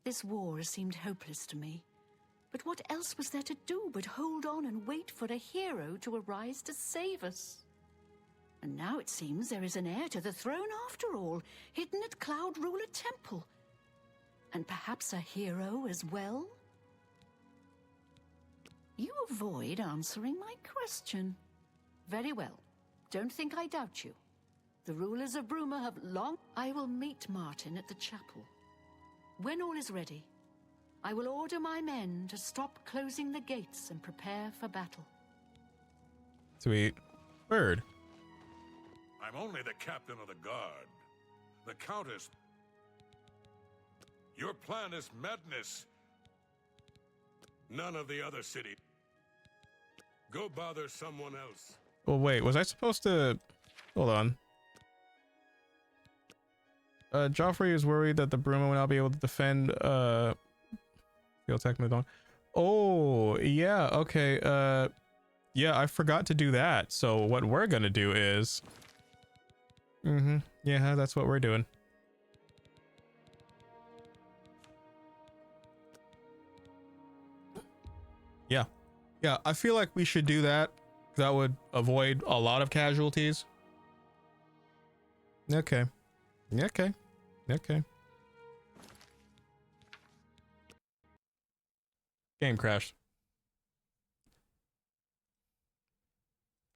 This war has seemed hopeless to me. But what else was there to do but hold on and wait for a hero to arise to save us? And now it seems there is an heir to the throne after all, hidden at Cloud Ruler Temple. And perhaps a hero as well? You avoid answering my question. Very well. Don't think I doubt you. The rulers of Bruma have long... I will meet Martin at the chapel. When all is ready, I will order my men to stop closing the gates and prepare for battle. Sweet. Bird. I'm only the captain of the guard. The Countess... Your plan is madness. None of the other city. Go bother someone else. Well, wait, was I supposed to... Hold on. Joffrey is worried that the Bruma will not be able to defend, Field Tech Madon. Oh, yeah, okay, yeah, I forgot to do that. So what we're gonna do is... yeah, that's what we're doing. Yeah. Yeah, I feel like we should do that. That would avoid a lot of casualties. Okay. Okay. Okay. Game crashed.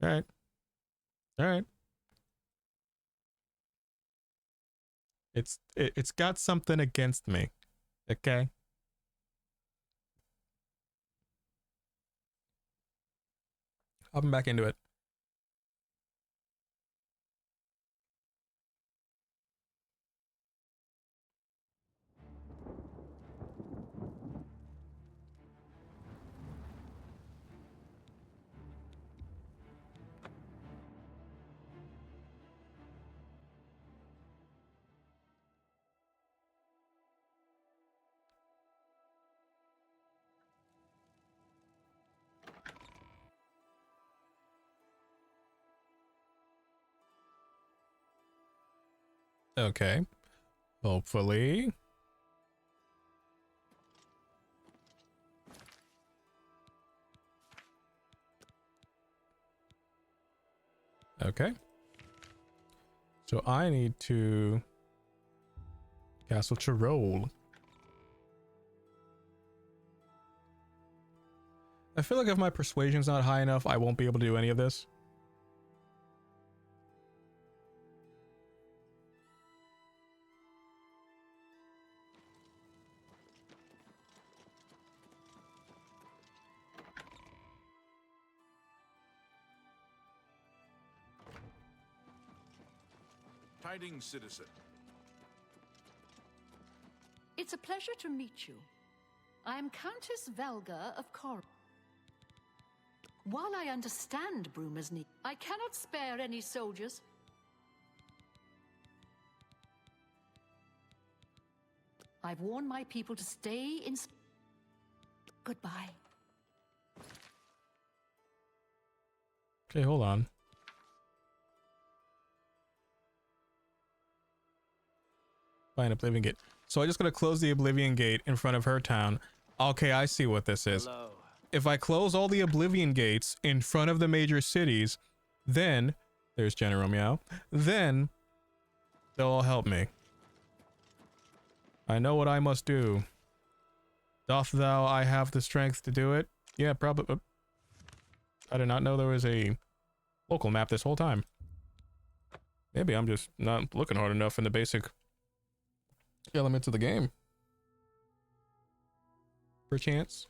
Alright. Alright. It's got something against me. Okay. I'll be back into it. Okay. Hopefully. Okay. So I need to Castle Chirol. I feel like if my persuasion's not high enough, I won't be able to do any of this. Tidings, citizen. It's a pleasure to meet you. I am Countess Velga of Cor. While I understand Bruma's need, I cannot spare any soldiers. I've warned my people to stay in... Goodbye. Okay, hold on. Find Oblivion Gate. So I just gotta close the Oblivion Gate in front of her town. Okay, I see what this is. Hello. If I close all the Oblivion Gates in front of the major cities, then... There's General Meow. Then... they'll all help me. I know what I must do. Doth thou I have the strength to do it? Yeah, probably. I did not know there was a local map this whole time. Maybe I'm just not looking hard enough in the basic elements of the game. Perchance.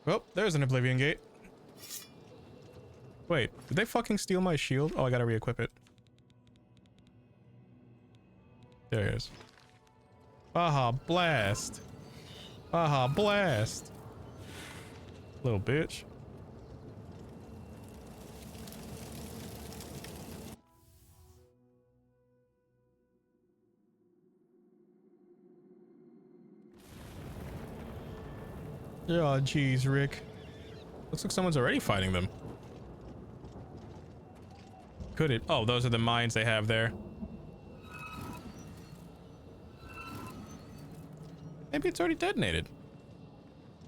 Well, there's an Oblivion Gate. Wait, did they fucking steal my shield? Oh, I gotta re-equip it. There it is. Baja Blast. Baja Blast. Little bitch. Oh, geez, Rick. Looks like someone's already fighting them. Could it? Oh, those are the mines they have there. Maybe it's already detonated.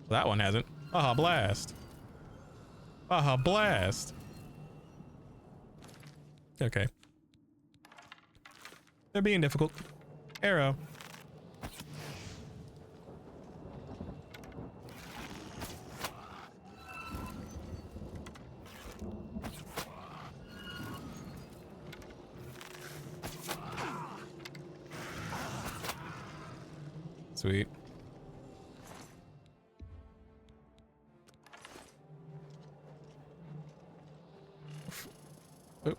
That one hasn't. Baja Blast. Baja Blast. Okay. They're being difficult. Arrow. Sweet. Oh.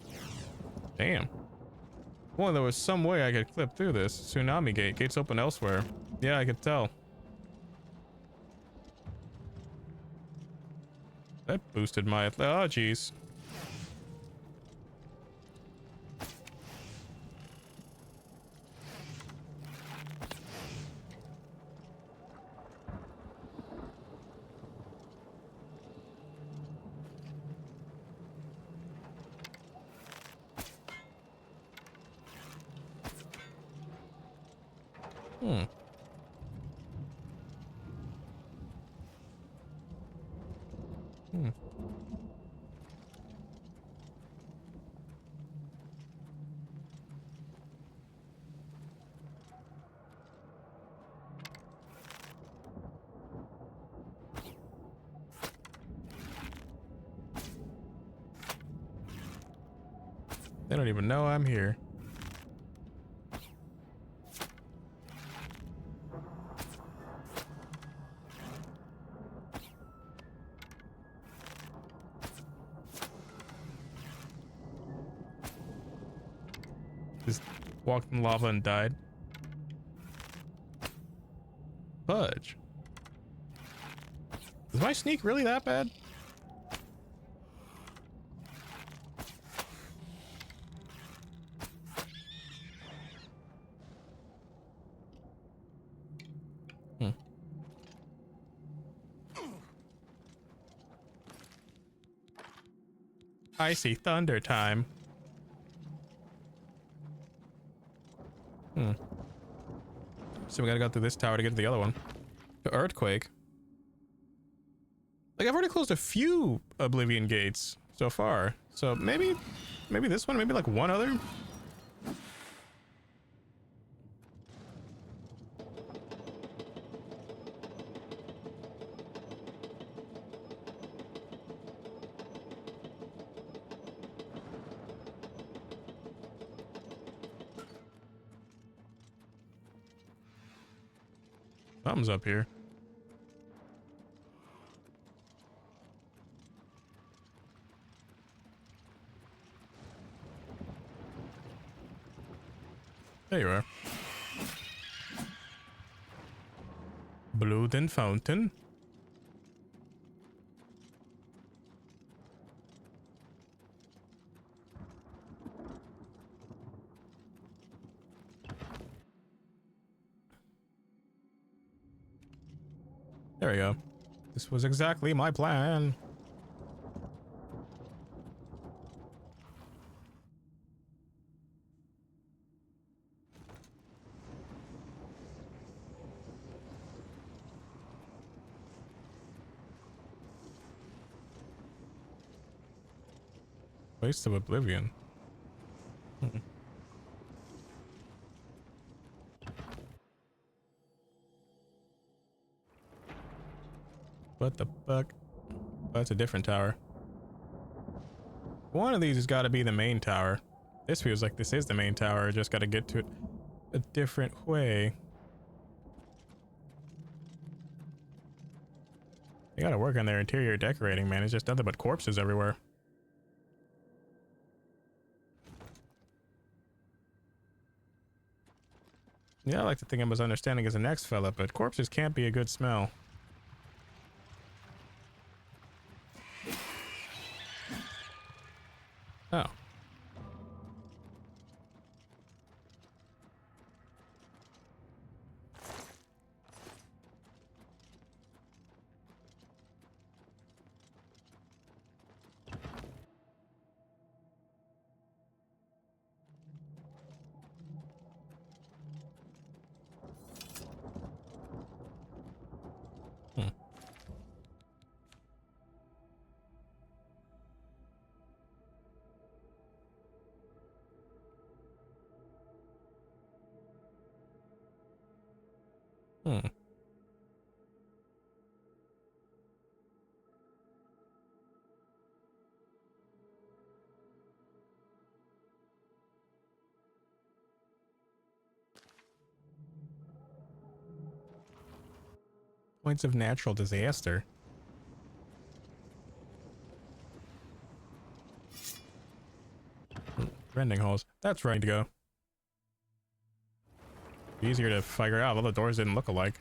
Damn. Well, there was some way I could clip through this. Tsunami gate. Gates open elsewhere. Yeah, I could tell. That boosted my... Oh, jeez. Hmm. Hmm. They don't even know I'm here. Just walked in lava and died. Fudge. Is my sneak really that bad? Hmm. Icy thunder time. Hmm. So we gotta go through this tower to get to the other one. The earthquake. Like, I've already closed a few Oblivion Gates so far. So maybe this one, maybe like one other. Something's up here. There you are. Blood Fountain. There we go. This was exactly my plan. Waste of Oblivion. Hmm. What the fuck? Oh, that's a different tower. One of these has got to be the main tower. This feels like this is the main tower. I just got to get to it a different way. They got to work on their interior decorating, man. It's just nothing but corpses everywhere. Yeah, I like to think I was understanding as the next fella, but corpses can't be a good smell. Oh. Hmm. Points of natural disaster. Rending holes. That's ready to go. Easier to figure out. All the doors didn't look alike.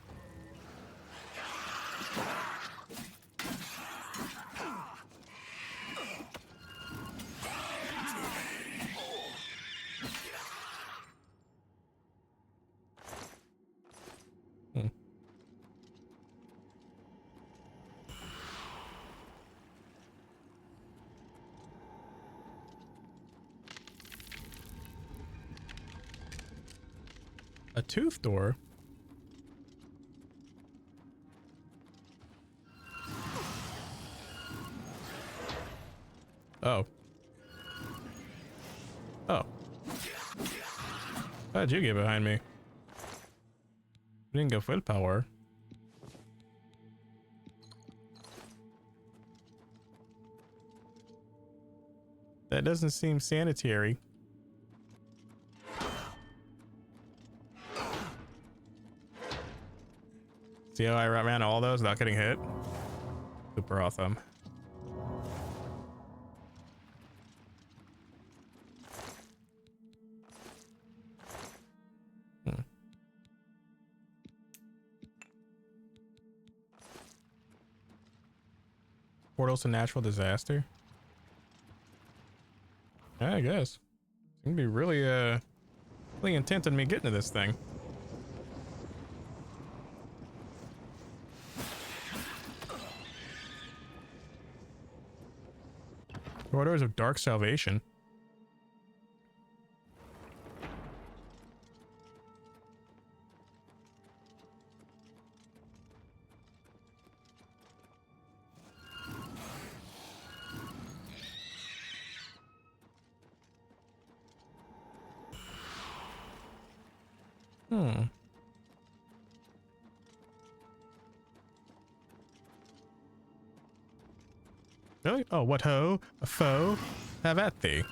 Hmm. A tooth door? Oh. Oh. How'd you get behind me? You didn't go full power. That doesn't seem sanitary. See how I ran all those without getting hit? Super awesome. Portals to natural disaster? Yeah, I guess. It's gonna be really, really intent on me getting to this thing. Corridors of Dark Salvation. Hmm. Really? Oh, what ho? A foe? Have at thee.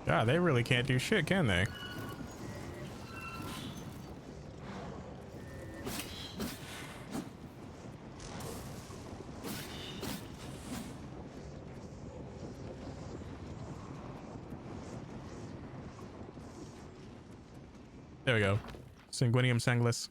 God, they really can't do shit, can they? There we go. Sanguinium Sanglis.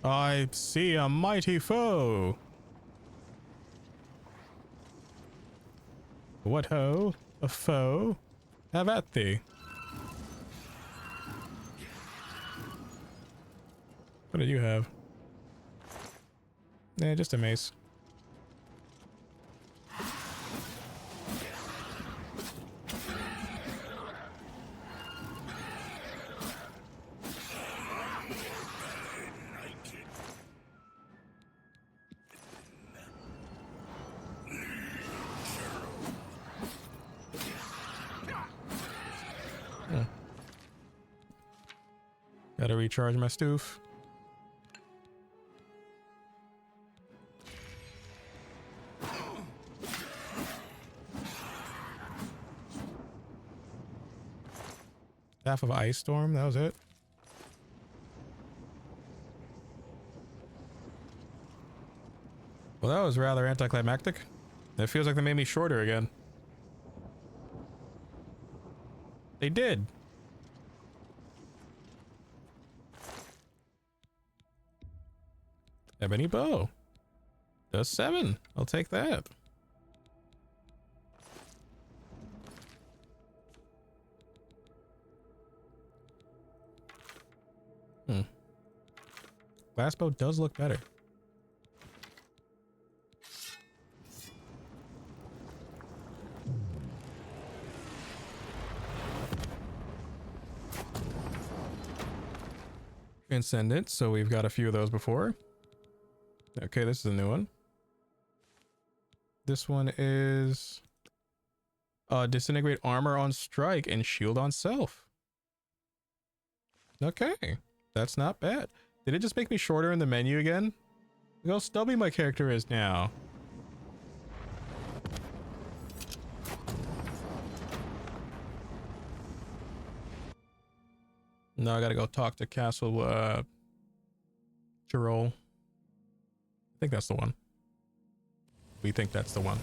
I see a mighty foe. What ho? A foe? Have at thee. What did you have? Yeah, just a mace. Gotta recharge my stoof. Staff of Ice Storm, that was it. Well, that was rather anticlimactic. It feels like they made me shorter again. They did. Ebony bow. Does 7. I'll take that. Hmm. Last bow does look better. Transcendent, so we've got a few of those before. Okay, this is a new one. This one is disintegrate armor on strike and shield on self. Okay, that's not bad. Did it just make me shorter in the menu again? Look how stubby my character is now. No, I gotta go talk to Castle Tyrol. I think that's the one. We think that's the one.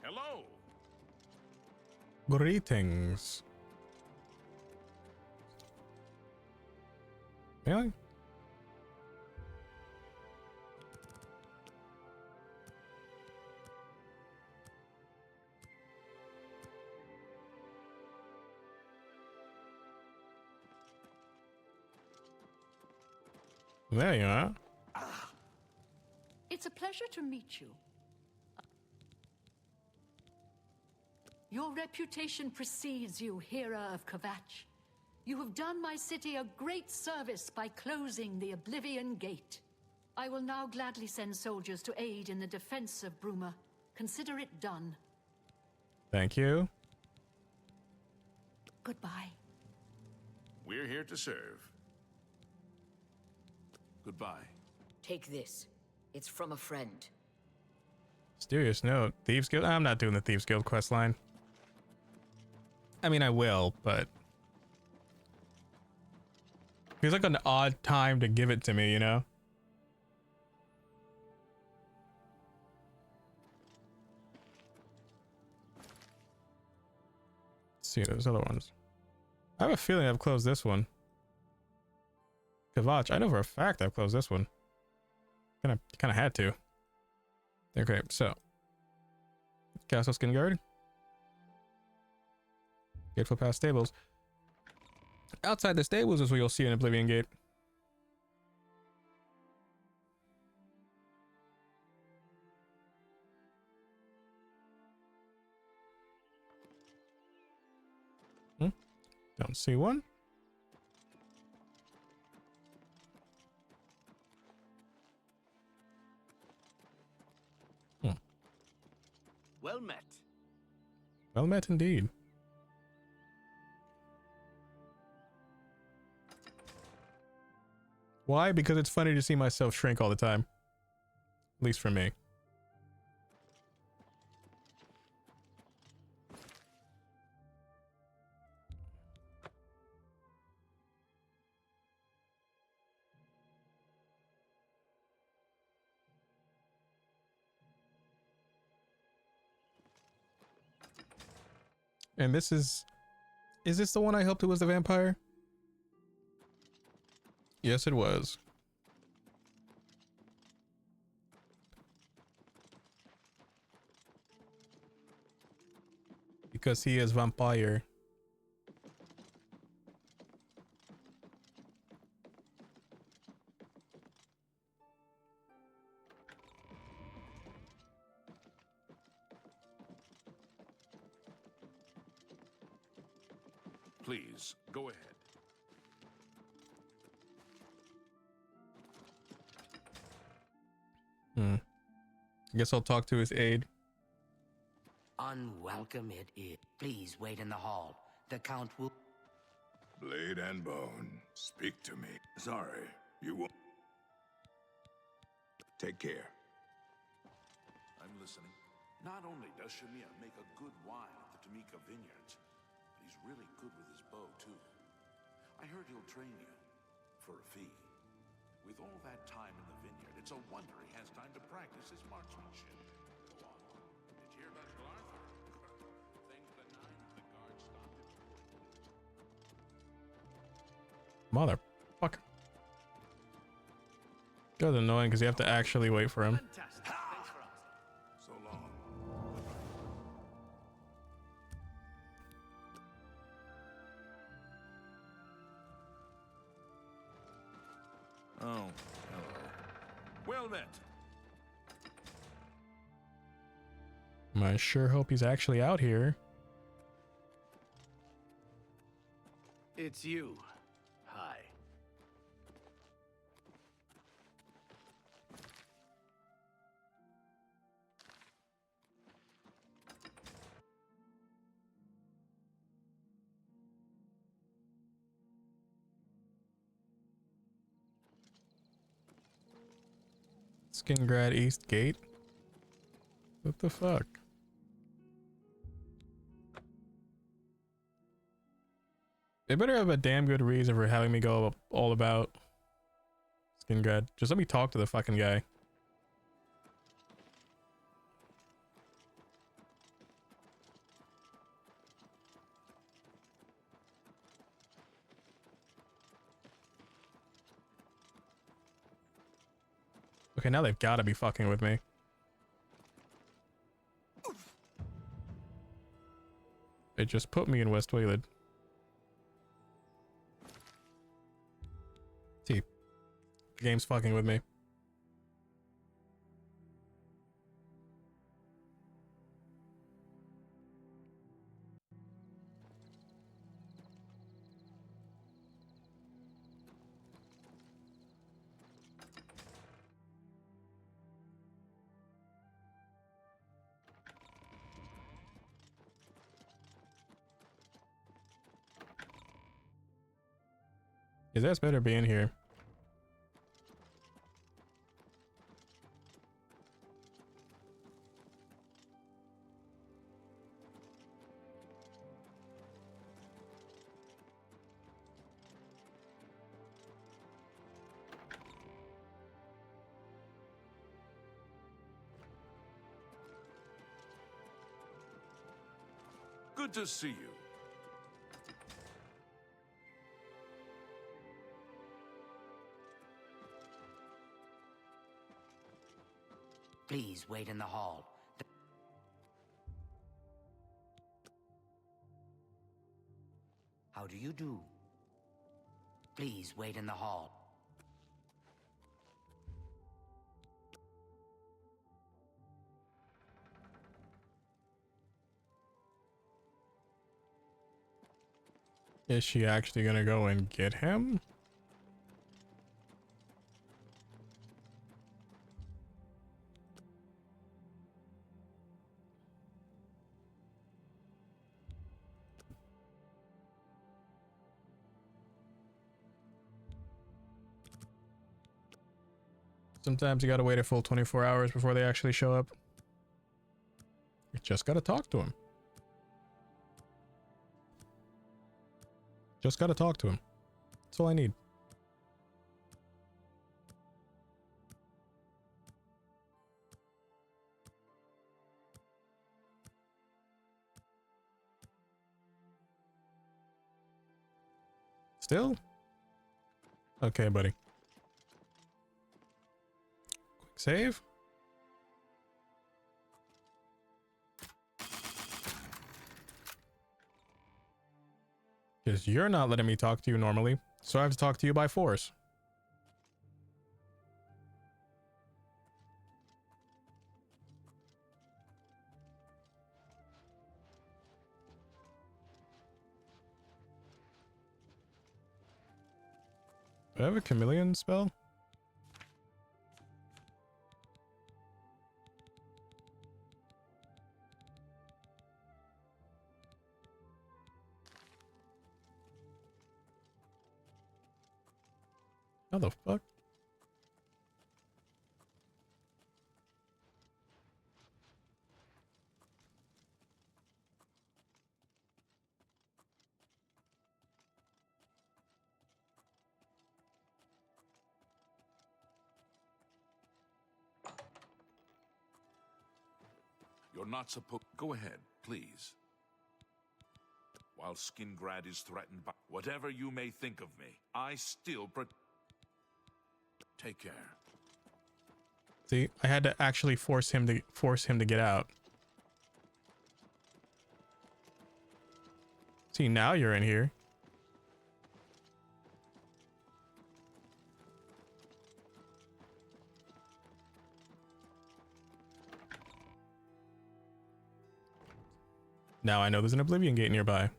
Hello. Greetings. Really? There you are. It's a pleasure to meet you. Your reputation precedes you, Hera of Kvatch. You have done my city a great service by closing the Oblivion Gate. I will now gladly send soldiers to aid in the defense of Bruma. Consider it done. Thank you. Goodbye. We're here to serve. Goodbye. Take this. It's from a friend. Mysterious note. Thieves Guild? I'm not doing the Thieves Guild quest line. I mean, I will, but feels like an odd time to give it to me, you know? Let's see those other ones. I have a feeling I've closed this one. Kvatch, I know for a fact I've closed this one. Kind of had to. Okay, so Castle Skin Guard. Gateful Pass Stables. Outside the stables is where you'll see an Oblivion Gate. Don't see one. Well met. Well met indeed. Why? Because it's funny to see myself shrink all the time. At least for me. And this is this the one I hoped it was the vampire? Yes, it was. Because he is vampire. Please, go ahead. I guess I'll talk to his aide. Unwelcome it is. Please wait in the hall. The Count will... Blade and bone, speak to me. Sorry, you will... Take care. I'm listening. Not only does Shamir make a good wine at the Tamika Vineyards, He's really good with his bow, too. I heard he'll train you for a fee. With all that time in the vineyard, it's a wonder he has time to practice his marksmanship. Go on. Did you hear about Glarthur? Things benign if the guard stopped its work. Motherfucker. That was annoying because you have to actually wait for him. Fantastic. Thanks for asking. So long. Oh, hello. Well met. I sure hope he's actually out here. It's you. Hi. Skingrad East Gate? What the fuck? They better have a damn good reason for having me go all about Skingrad. Just let me talk to the fucking guy. Okay, now they've got to be fucking with me. They just put me in West Wayland. See, the game's fucking with me. His ass better be in here. Good to see you. Please wait in the hall. How do you do? Please wait in the hall. Is she actually gonna go and get him? Sometimes you gotta wait a full 24 hours before they actually show up. You just gotta talk to him. Just gotta talk to him. That's all I need. Still? Okay, buddy. Quick save. Because you're not letting me talk to you normally, so I have to talk to you by force. Do I have a chameleon spell? How the fuck? You're not supposed... Go ahead, please. While Skingrad is threatened by... Whatever you may think of me, I still... Take care. See, I had to actually force him to get out. See, now you're in here. Now I know there's an Oblivion Gate nearby.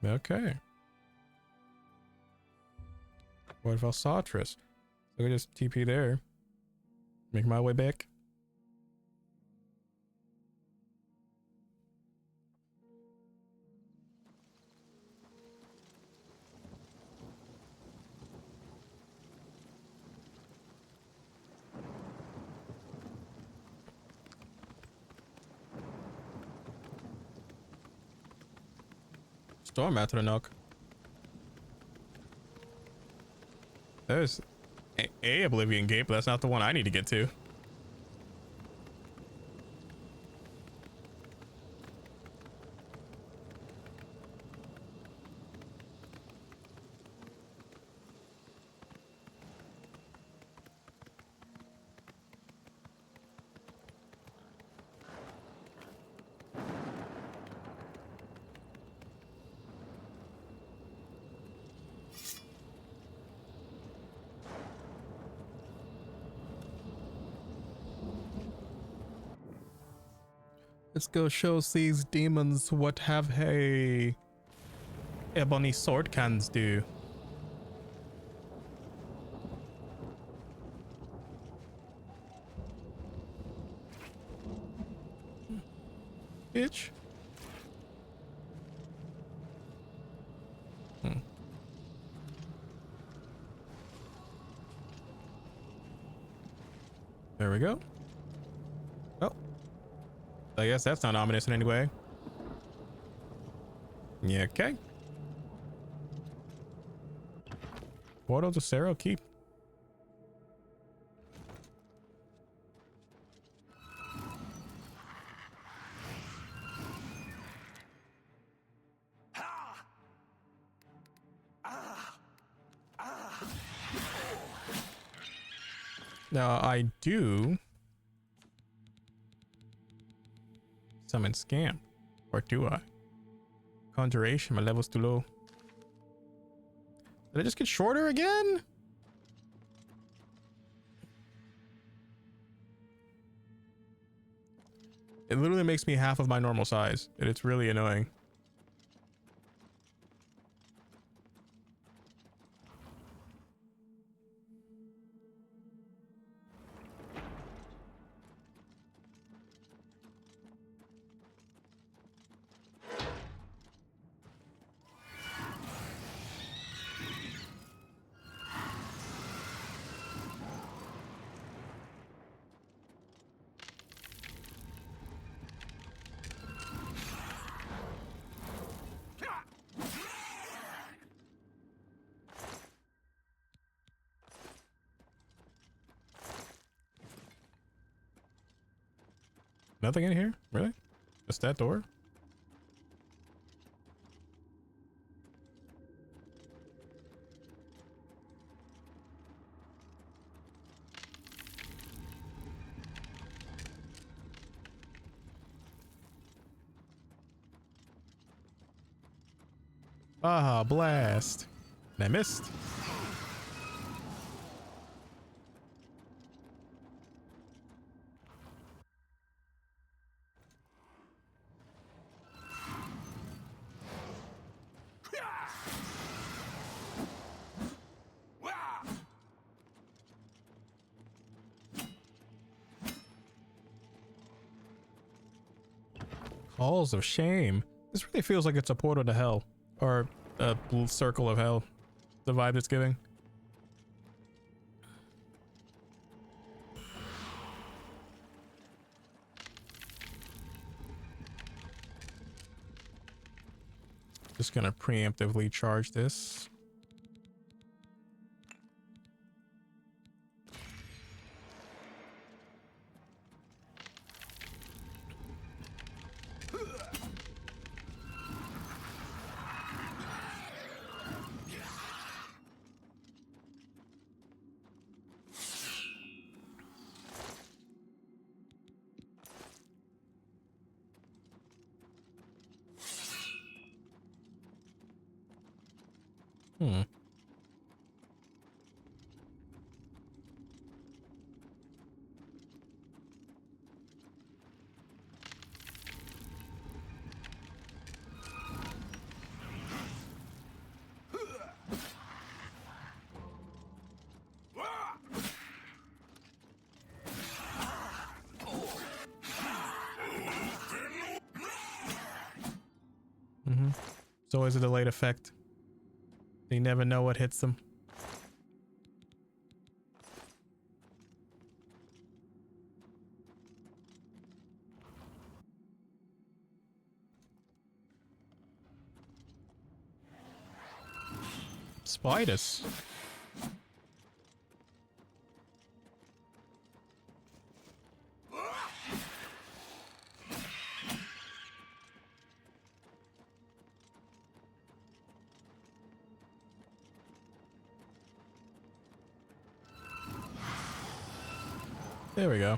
Okay. What if Alsatris? So I just TP there. Make my way back. Storm Atronach. There's a Oblivion Gate, but that's not the one I need to get to. Let's go show these demons what have a ebony sword cans do. Bitch. There we go. Oh. I guess that's not ominous in any way. Yeah, okay. Portal to Cerro Keep. Now I do summon Scam, or do I? Conjuration, my level's too low. Did I just get shorter again? It literally makes me half of my normal size, and it's really annoying. Nothing in here? Really? Just that door? Ah, blast. And I missed. Halls of Shame. This really feels like it's a portal to hell, or a circle of hell. The vibe it's giving. Just gonna preemptively charge this. Hmm. Mm-hmm. It's always a delayed effect. They never know what hits them. Spiders. There we go.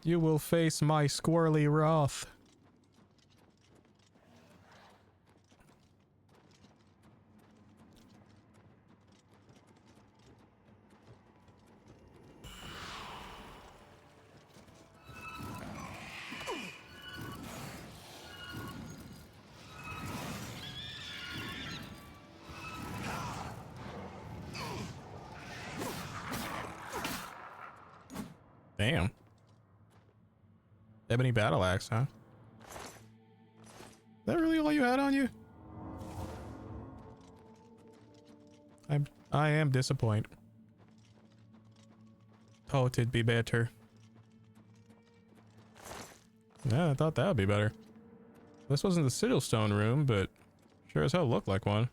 You will face my squirrely wrath. Damn. Ebony battle axe, huh? Is that really all you had on you? I am disappointed. Thought it'd be better. Yeah, I thought that would be better. This wasn't the Sigilstone room, but sure as hell looked like one.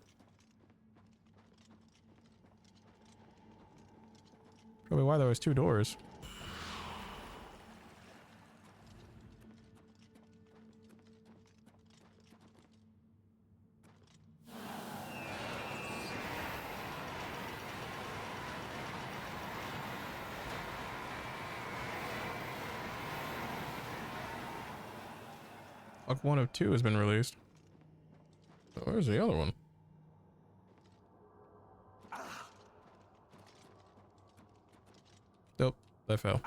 Probably why there was 2 doors. Lock 1 of 2 has been released. Oh, where's the other one? Nope, that fell.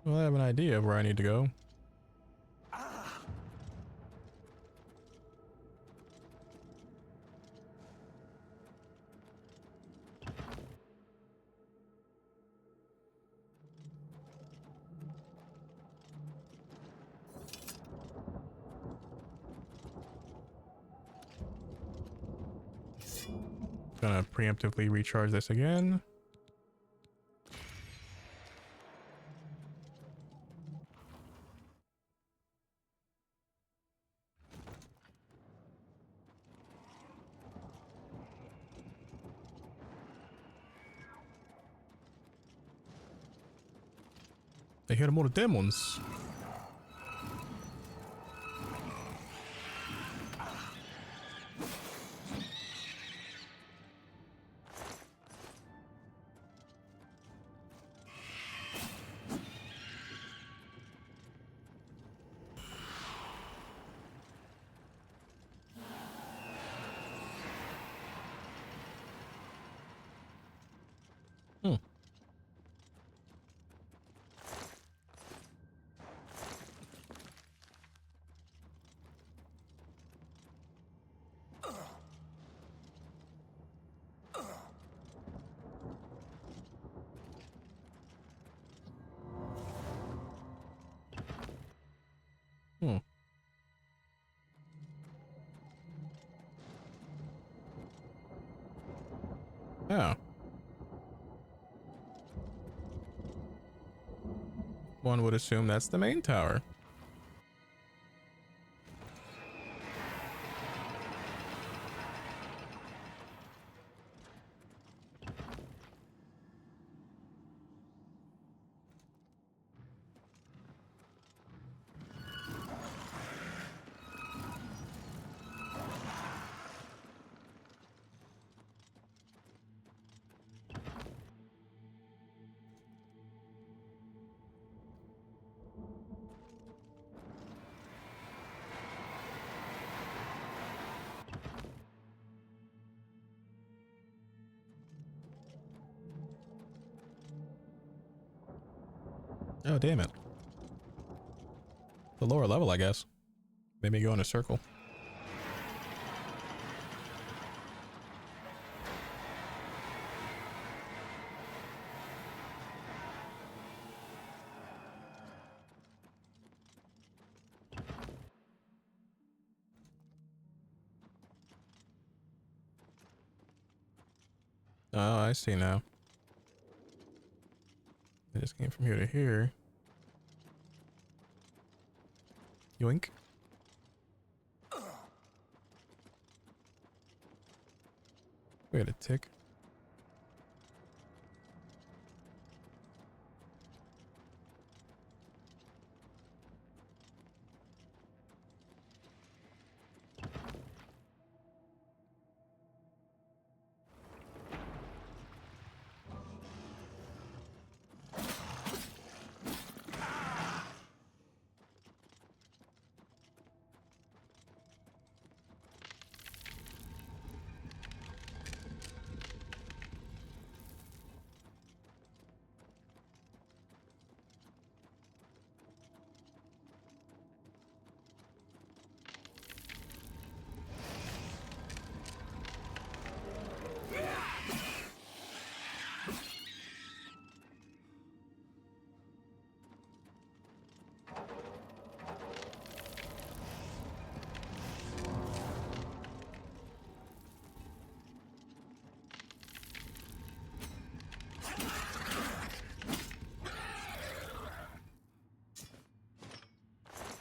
Well, I have an idea of where I need to go. Gonna preemptively recharge this again. They hit more demons. Oh. One would assume that's the main tower. Oh, damn it. The lower level, I guess. Made me go in a circle. Oh, I see now. I just came from here to here. Yoink. Wait a tick.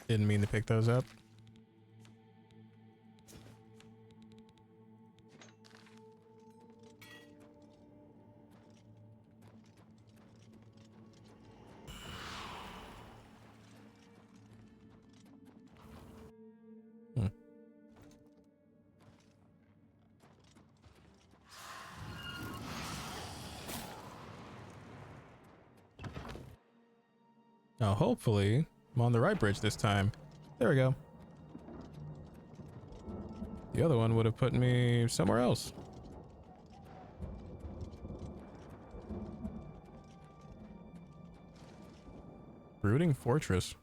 Didn't mean to pick those up. Now, hopefully, I'm on the right bridge this time. There we go. The other one would have put me somewhere else. Brooding Fortress.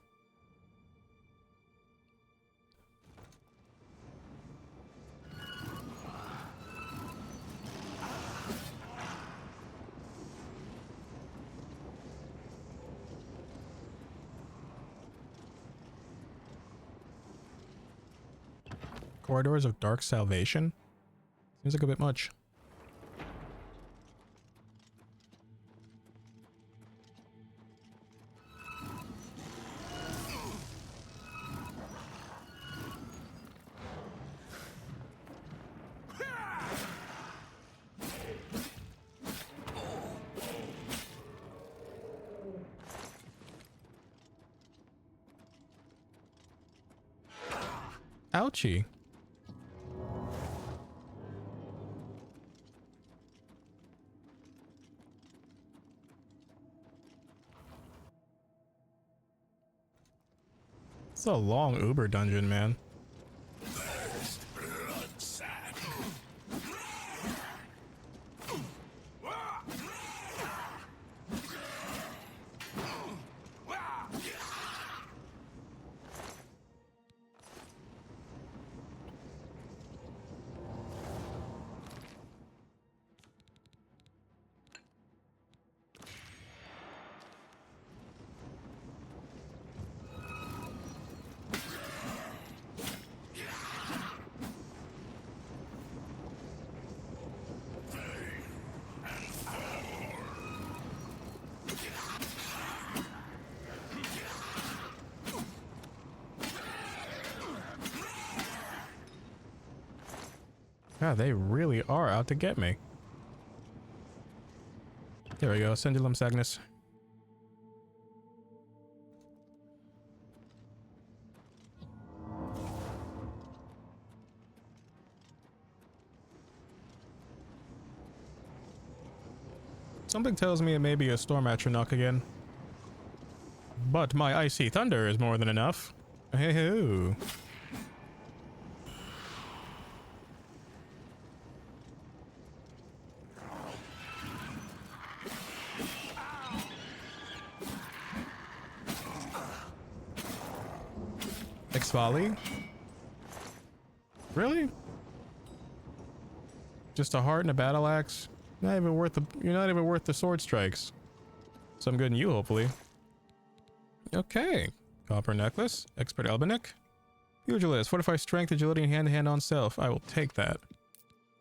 Corridors of Dark Salvation? Seems like a bit much. Ouchie. It's a long Uber dungeon, man. God, they really are out to get me. There we go. Cendulum Sagnus. Something tells me it may be a storm atronach again. But my icy thunder is more than enough. Hey-ho. X-volley? Really? Just a heart and a battle axe? Not even worth the, you're not even worth the sword strikes. Some good in you, hopefully. Okay. Copper necklace. Expert Albinic. Pugilist. Fortify strength, agility, and hand-to-hand on self. I will take that.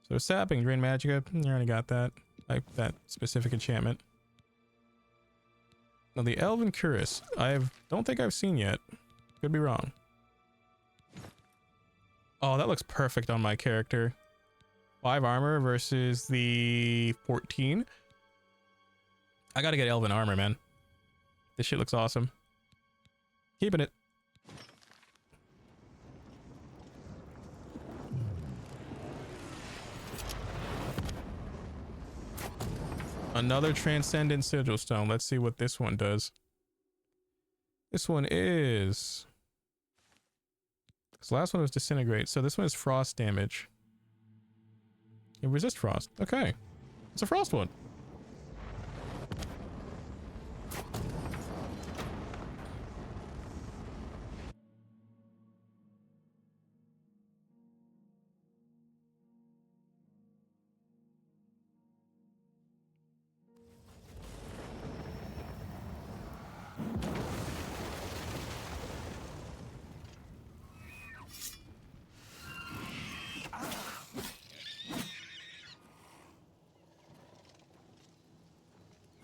So sapping, drain magicka. I already got that. Like that specific enchantment. Now the Elven Cuirass. Don't think I've seen yet. Could be wrong. Oh, that looks perfect on my character. 5 armor versus the 14. I gotta get Elven armor, man. This shit looks awesome. Keeping it. Another Transcendent Sigil Stone. Let's see what this one does. This one is... This last one was Disintegrate, so this one is Frost damage. You resist Frost. Okay. It's a Frost one.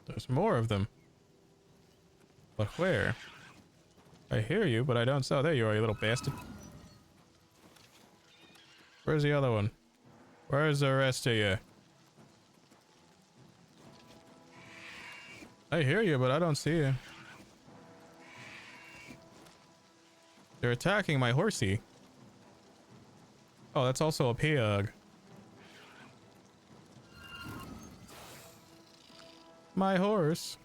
There's more of them. But where? I hear you, but I don't. Oh, there you are, you little bastard. Where's the other one? Where's the rest of you? I hear you, but I don't see you. They're attacking my horsey. Oh, that's also a pig. My horse.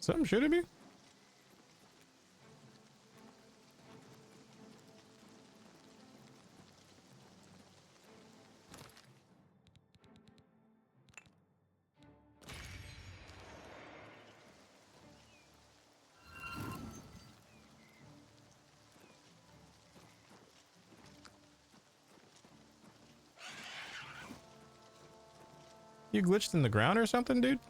Something shooting me? You glitched in the ground or something, dude?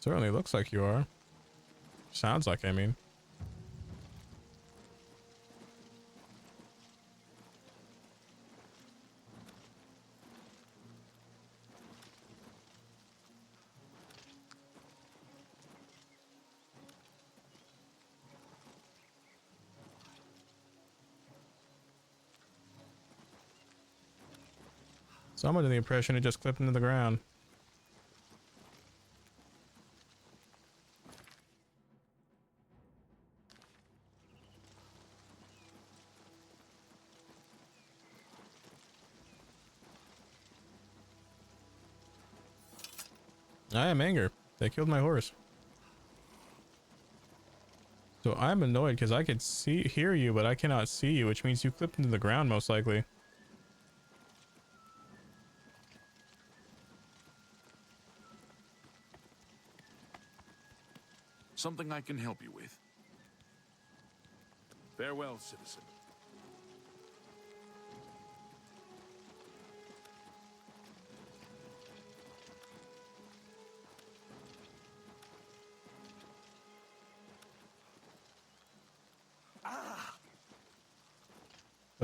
Certainly looks like you are. Sounds like, I mean. So I'm under the impression it just clipped into the ground. I am anger. They killed my horse. So I'm annoyed because I could hear you, but I cannot see you, which means you clipped into the ground most likely. Something I can help you with. Farewell, citizen.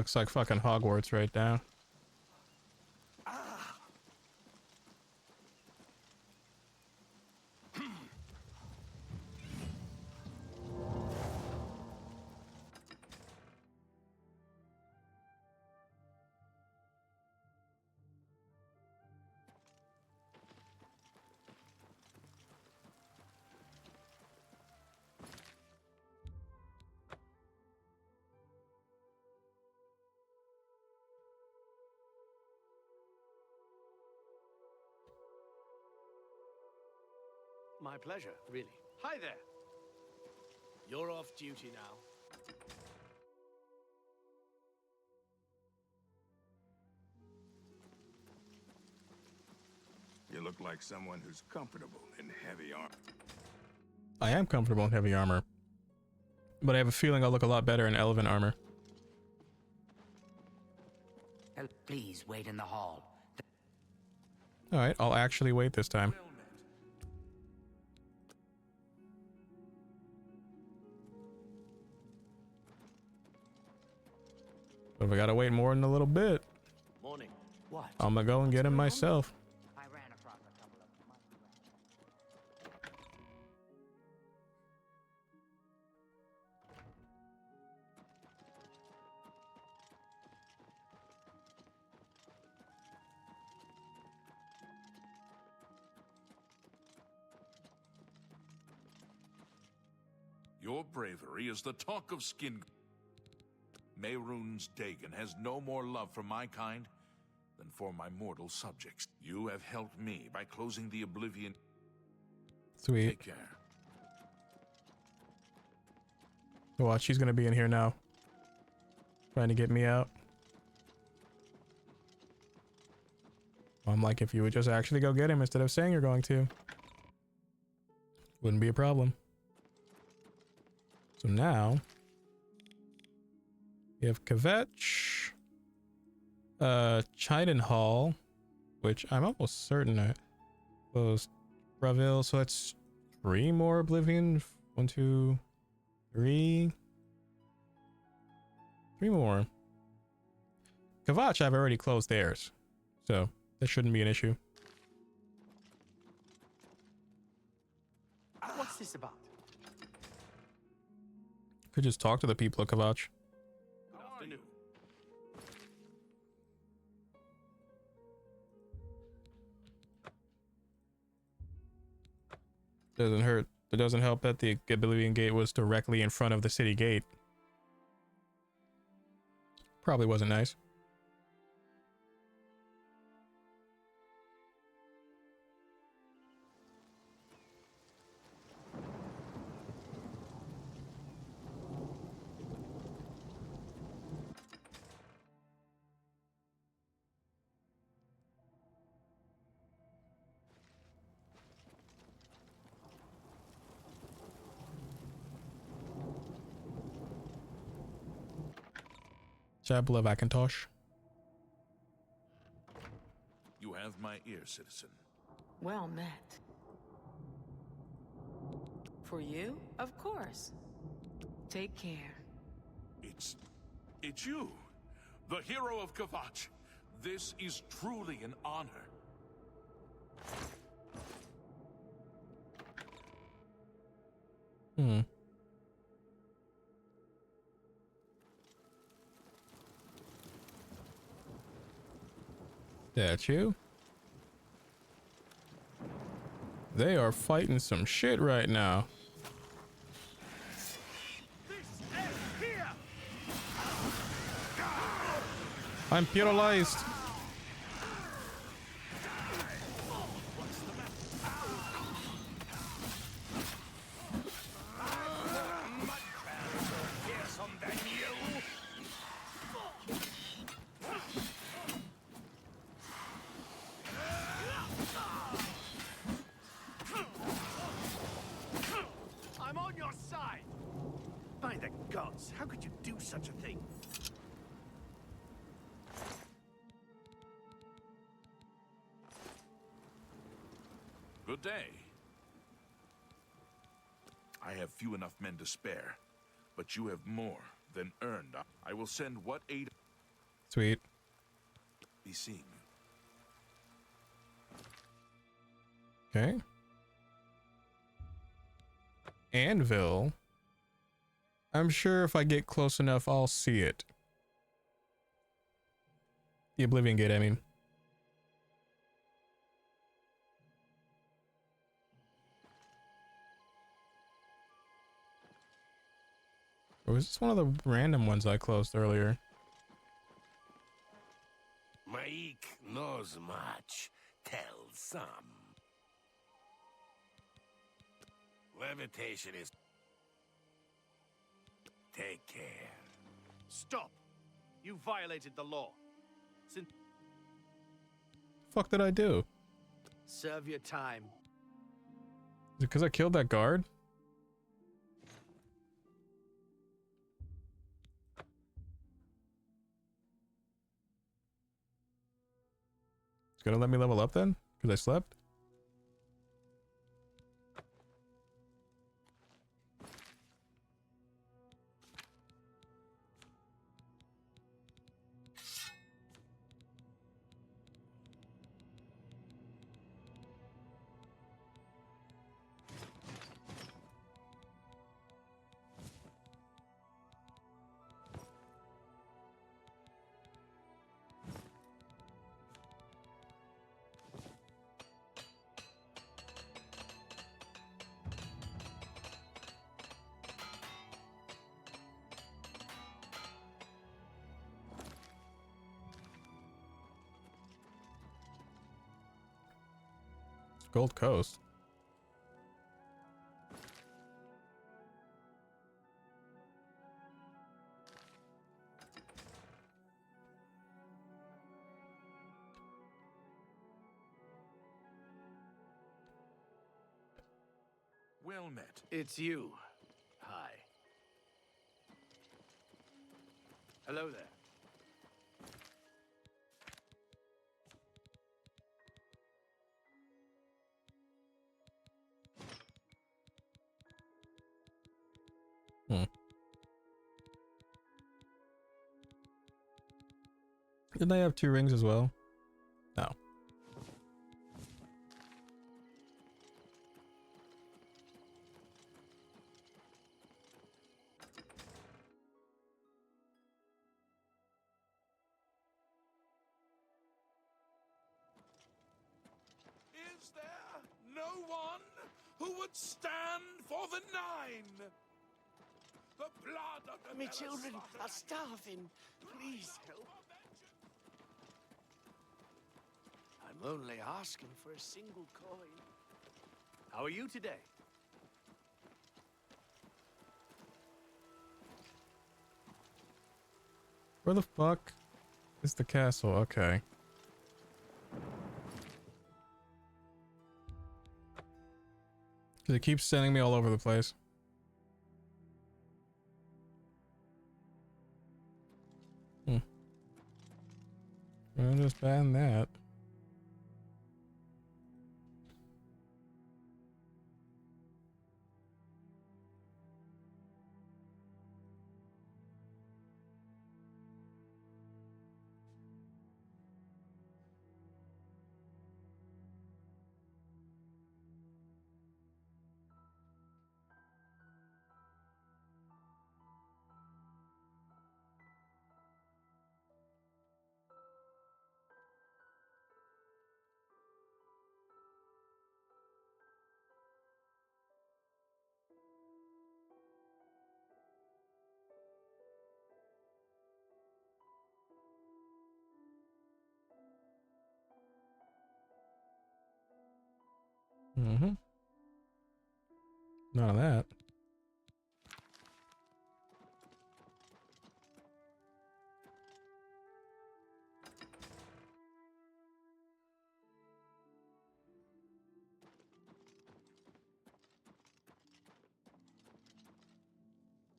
Looks like fucking Hogwarts right now. My pleasure, really. Hi there. You're off duty now. You look like someone who's comfortable in heavy armor. I am comfortable in heavy armor, but I have a feeling I'll look a lot better in elven armor. Please wait in the hall. Alright, I'll actually wait this time. But if I gotta wait more than a little bit, Morning. What? I'm gonna go and get him myself. I ran across a couple of months Your bravery is the talk of Skin. Mehrunes Dagon has no more love for my kind than for my mortal subjects. You have helped me by closing the Oblivion. Sweet. Take care. Watch, he's gonna be in here now. Trying to get me out. I'm like, if you would just actually go get him instead of saying you're going to, wouldn't be a problem. So now we have Kvetch, Chidenhall, which I'm almost certain I closed. Bravil, so that's 3 more Oblivion. 1, 2, 3. 3 more. Kvetch, I've already closed theirs, so that shouldn't be an issue. What's this about? Could just talk to the people of Kvetch. Afternoon. Doesn't hurt. It doesn't help that the Oblivion Gate was directly in front of the city gate. Probably wasn't nice. Jabla Vacantosh. You have my ear, citizen. Well met. For you, of course. Take care. It's you, the hero of Kvetch. This is truly an honor. That you? They are fighting some shit right now. I'm paralyzed. I'm on your side. By the gods, how could you do such a thing? Good day. I have few enough men to spare, but you have more than earned. I will send what aid. Sweet. Be seeing you. Okay. Anvil. I'm sure if I get close enough, I'll see it. The Oblivion Gate, I mean. Or was this one of the random ones I closed earlier? Maik knows much, tells some. Levitation is... Take care. Stop! You violated the law. Since Fuck did I do? serve your time. Is it because I killed that guard? It's gonna let me level up then? Because I slept? Gold Coast. Well met. It's you. Hi. Hello there. Didn't I have 2 rings as well? No. Is there no one who would stand for the Nine? The blood of the My children are starving. Please help. I'm only asking for a single coin. How are you today? Where the fuck is the castle? Okay. Because it keeps sending me all over the place. I'll just ban that. Mm-hmm. None of that.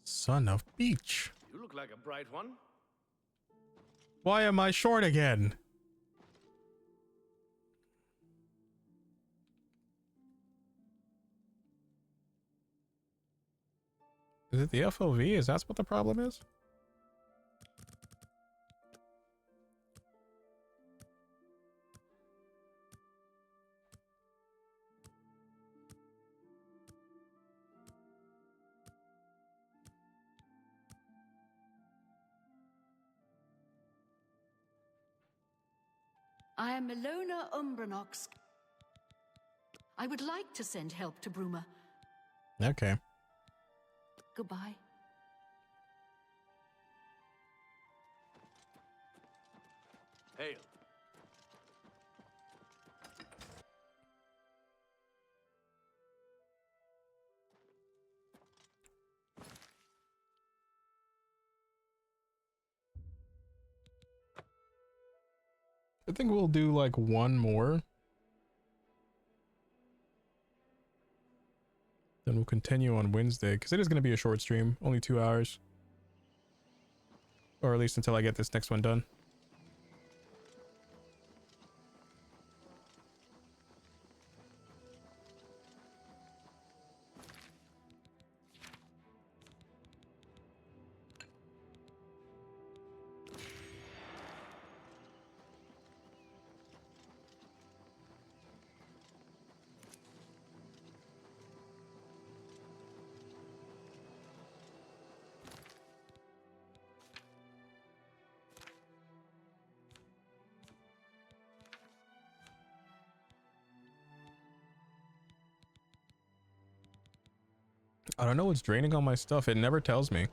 Son of Beach. You look like a bright one. Why am I short again? Is it the FOV? Is that what the problem is? I am Milona Umbranox. I would like to send help to Bruma. Okay. Goodbye. Hail. I think we'll do like one more. Then we'll continue on Wednesday, because it is going to be a short stream, only 2 hours. Or at least until I get this next one done. I don't know what's draining all my stuff. It never tells me.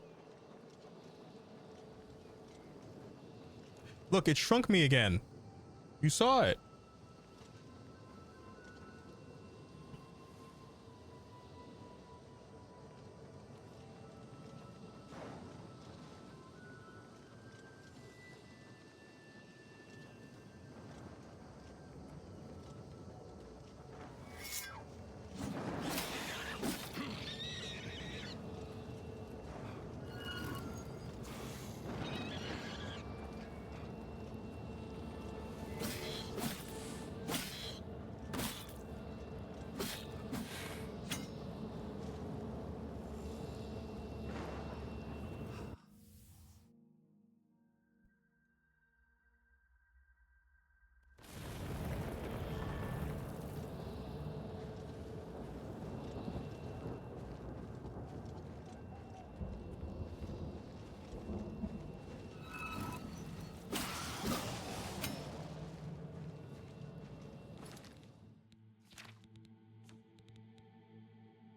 Look, it shrunk me again. You saw it.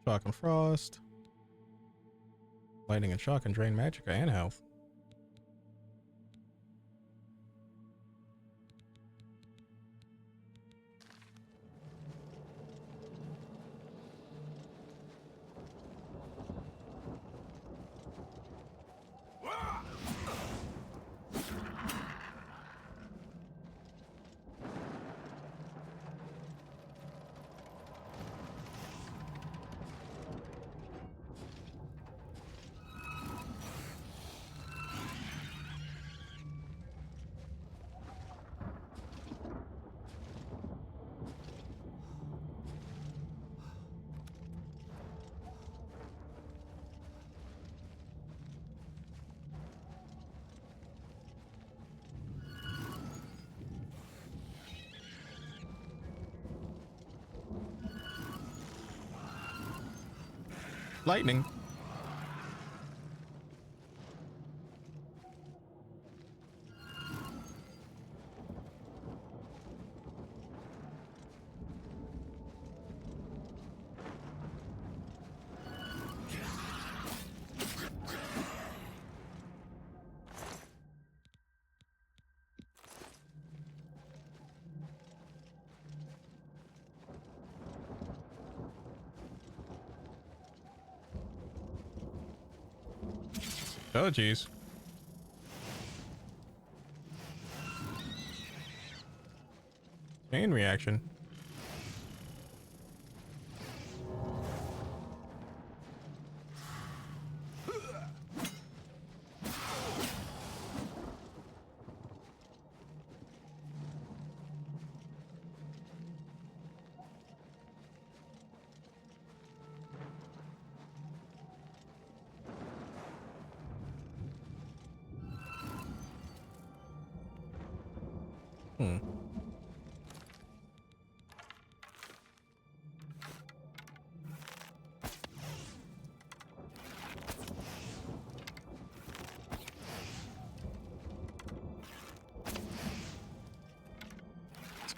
Shock and frost. Lightning and shock and drain magicka and health. Lightning. Oh, geez. Chain reaction.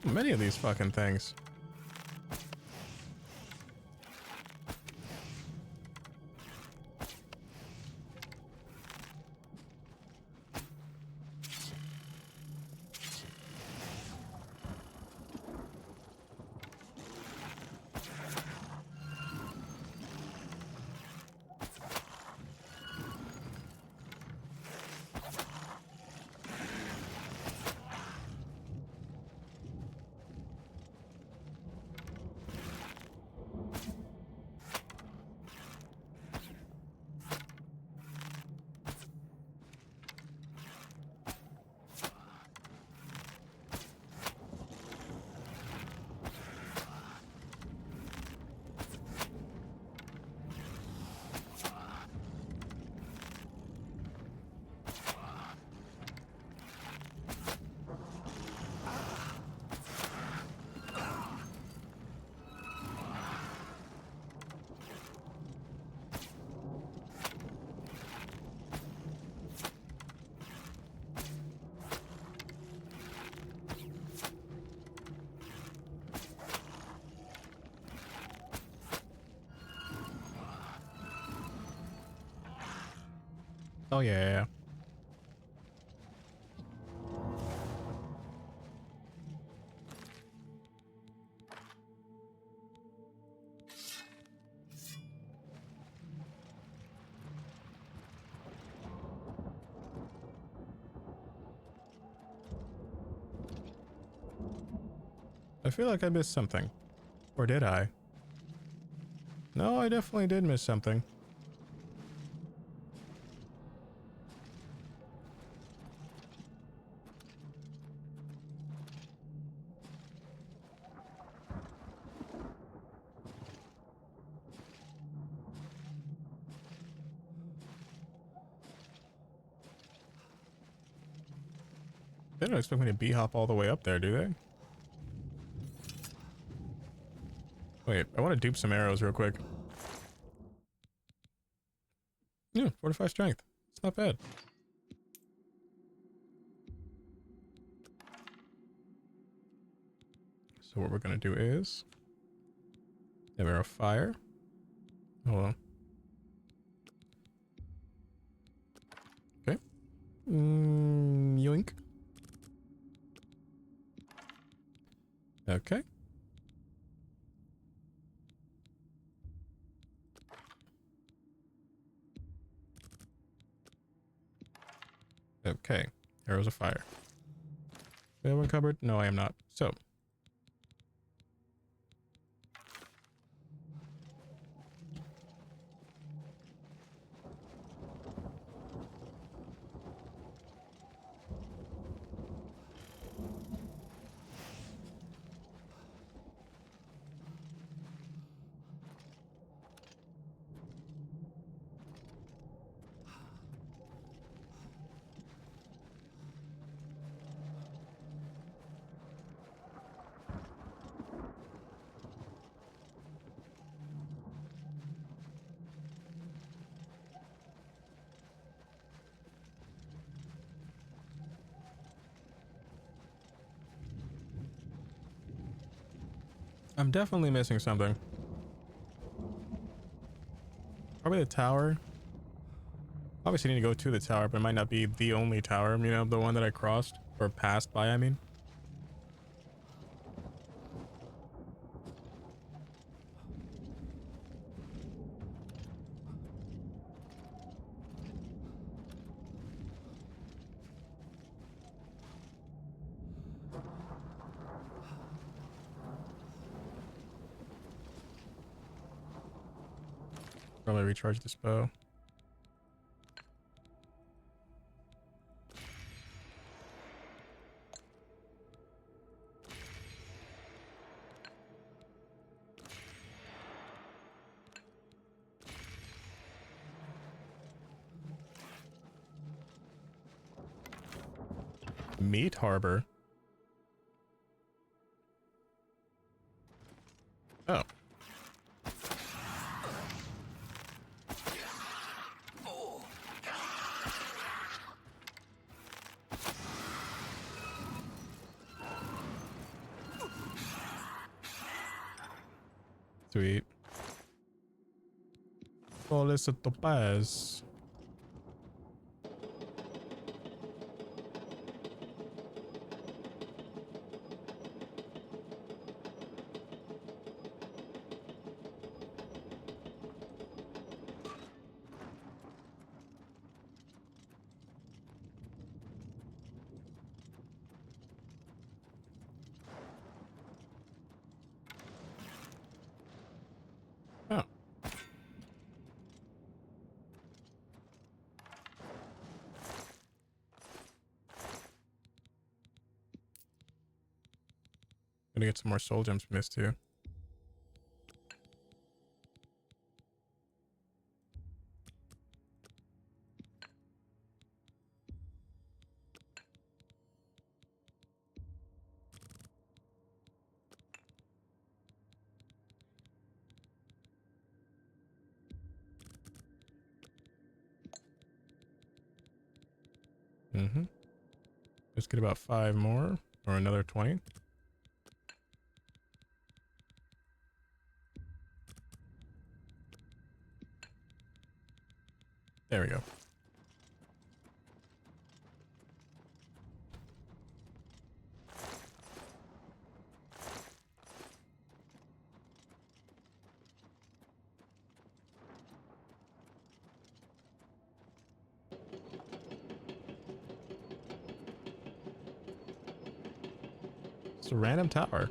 Many of these fucking things. Oh yeah. I feel like I missed something. Or did I? No, I definitely did miss something. They don't expect me to b-hop all the way up there, do they? Wait, I want to dupe some arrows real quick. Yeah, 45 strength. It's not bad. So what we're gonna do is... arrow of fire. Hold on. Okay. Yoink. Okay. Okay. Arrows of fire. Am I uncovered? No, I am not. So. I'm definitely missing something. Probably the tower. Obviously need to go to the tower, but it might not be the only tower, you know, the one that I crossed or passed by, I mean. Probably recharge this bow. Meat Harbor. Oh. Sweet. Oh, it's a topaz. Oh. Gonna get some more soul gems from this too. Mm-hmm. Let's get about 5 more or another 20. There we go. It's a random tower.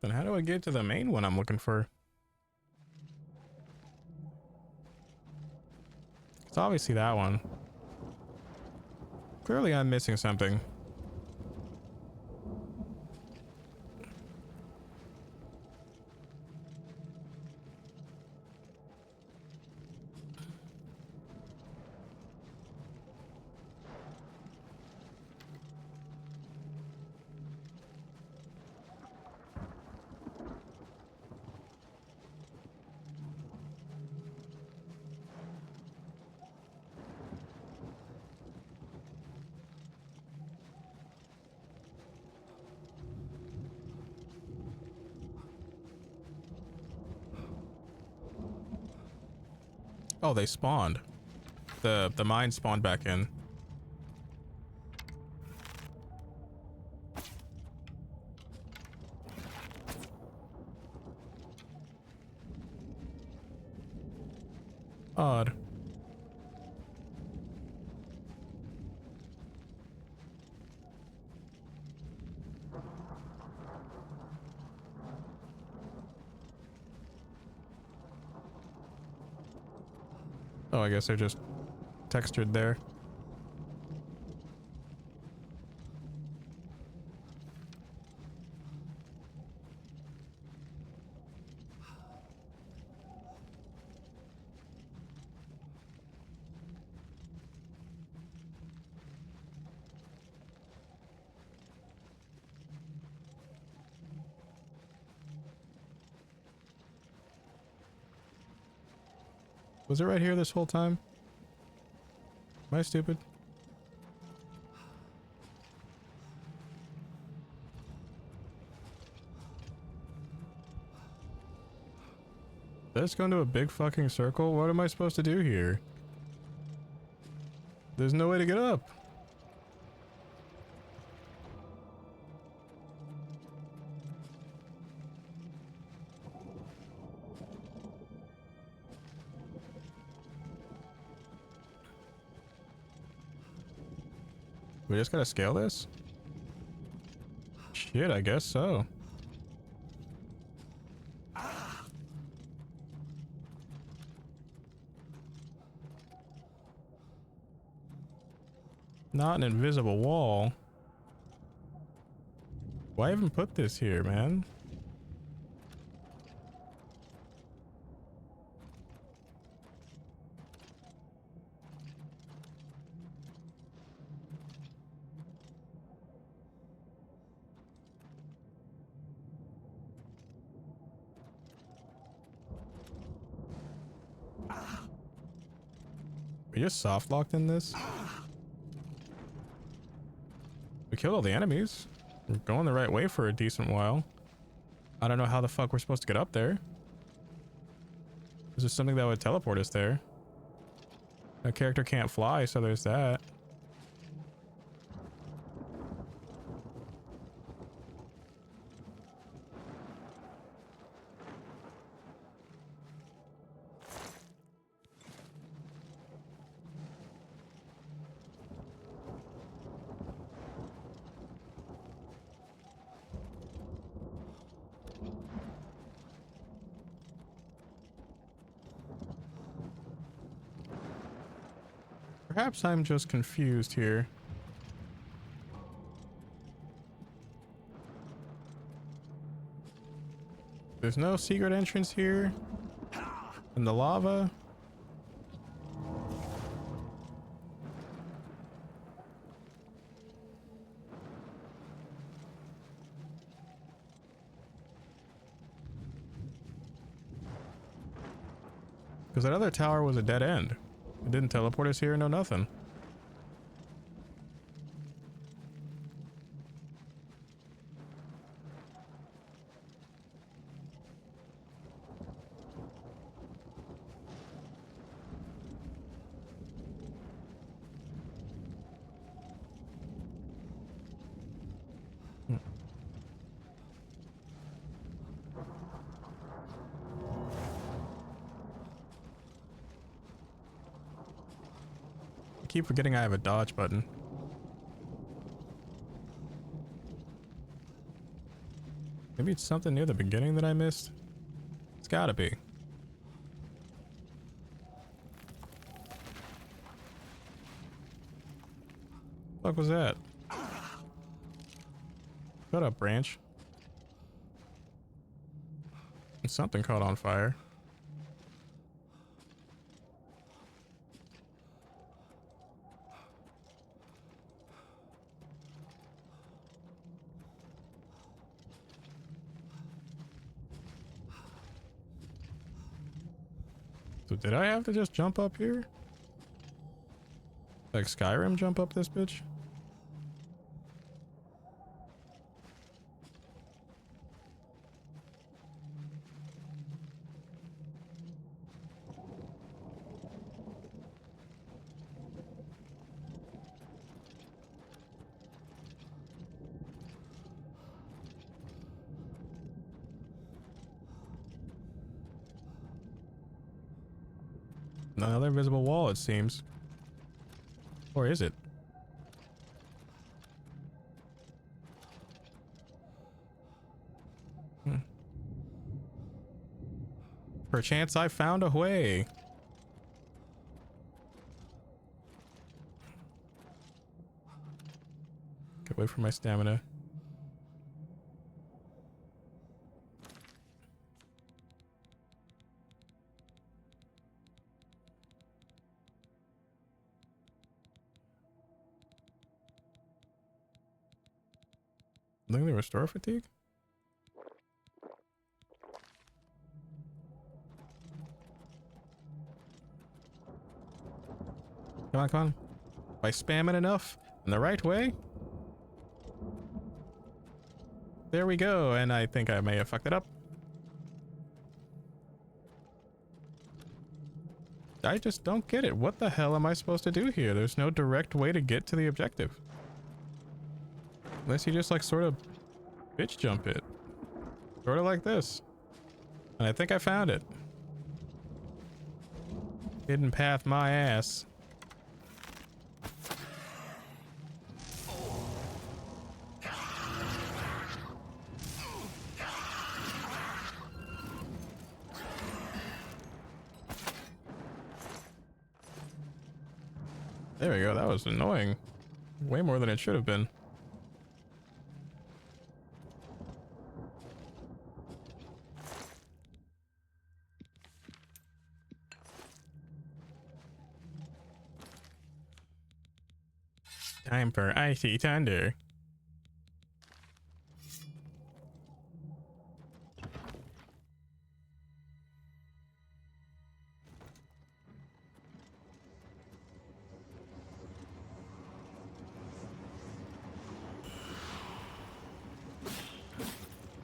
Then how do I get to the main one I'm looking for? It's obviously that one. Clearly I'm missing something. Oh, they spawned. The mine spawned back in. Odd. Oh, I guess they're just textured there. Was it right here this whole time? Am I stupid? Let's go into a big fucking circle. What am I supposed to do here? There's no way to get up. We just gotta scale this? Shit, I guess so. Not an invisible wall. Why even put this here, man? We just soft locked in this? We killed all the enemies. We're going the right way for a decent while. I don't know how the fuck we're supposed to get up there. Is there something that would teleport us there? A character can't fly, so there's that. Perhaps I'm just confused here. There's no secret entrance here in the lava. Because that other tower was a dead end. It didn't teleport us here, no nothing. I keep forgetting I have a dodge button. Maybe it's something near the beginning that I missed. It's gotta be. What the fuck was that? Shut up, branch. Something caught on fire. So did I have to just jump up here? Like Skyrim jump up this bitch? Another invisible wall, it seems. Or is it? Perchance I found a way. Get away from my stamina. Think they restore fatigue? Come on, come on. By spamming enough in the right way. There we go, and I think I may have fucked it up. I just don't get it. What the hell am I supposed to do here? There's no direct way to get to the objective. Unless you just like sort of bitch jump it. Sort of like this. And I think I found it. Hidden path my ass. There we go. That was annoying. Way more than it should have been. Time for icy thunder.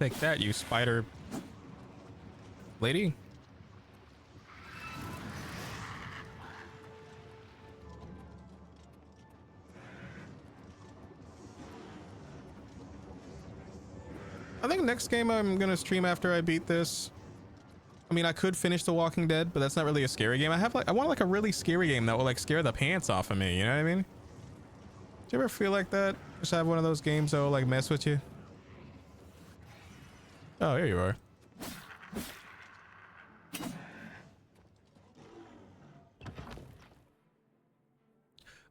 Take that, you spider lady. I think next game I'm gonna stream after I beat this. I mean, I could finish The Walking Dead, but that's not really a scary game. I want like a really scary game that will like scare the pants off of me, you know what I mean? Do you ever feel like that? Just have one of those games that will like mess with you? Oh, here you are.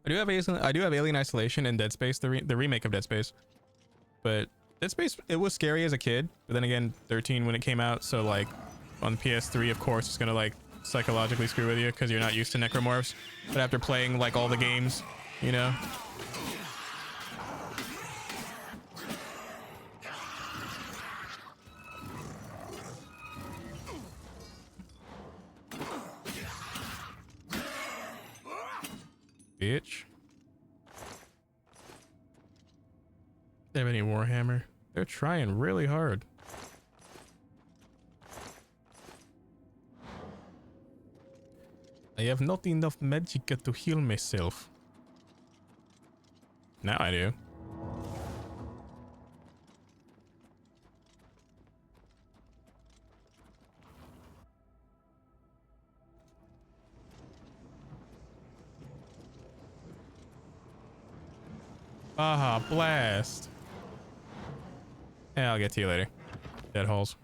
I do have Alien Isolation and Dead Space, the remake of Dead Space. But Dead Space, it was scary as a kid, but then again, 13 when it came out, so like on PS3, of course, it's gonna like psychologically screw with you because you're not used to necromorphs. But after playing like all the games, you know. Bitch. They have any Warhammer? They're trying really hard. I have not enough magic to heal myself. Now I do. Aha, blast. Yeah, I'll get to you later. Dead holes.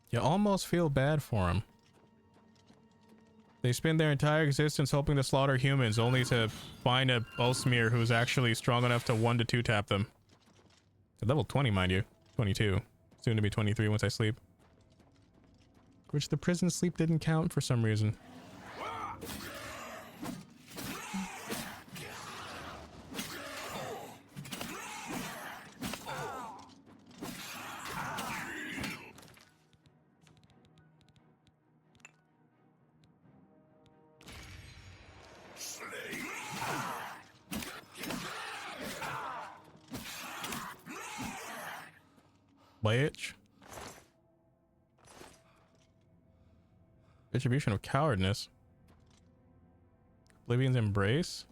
You almost feel bad for them. They spend their entire existence hoping to slaughter humans, only to find a Bolsmir who's actually strong enough to 1 to 2 tap them. At level 20, mind you. 22. Soon to be 23 once I sleep. Which the prison sleep didn't count for some reason. Bitch. Distribution of cowardness. Oblivion's embrace.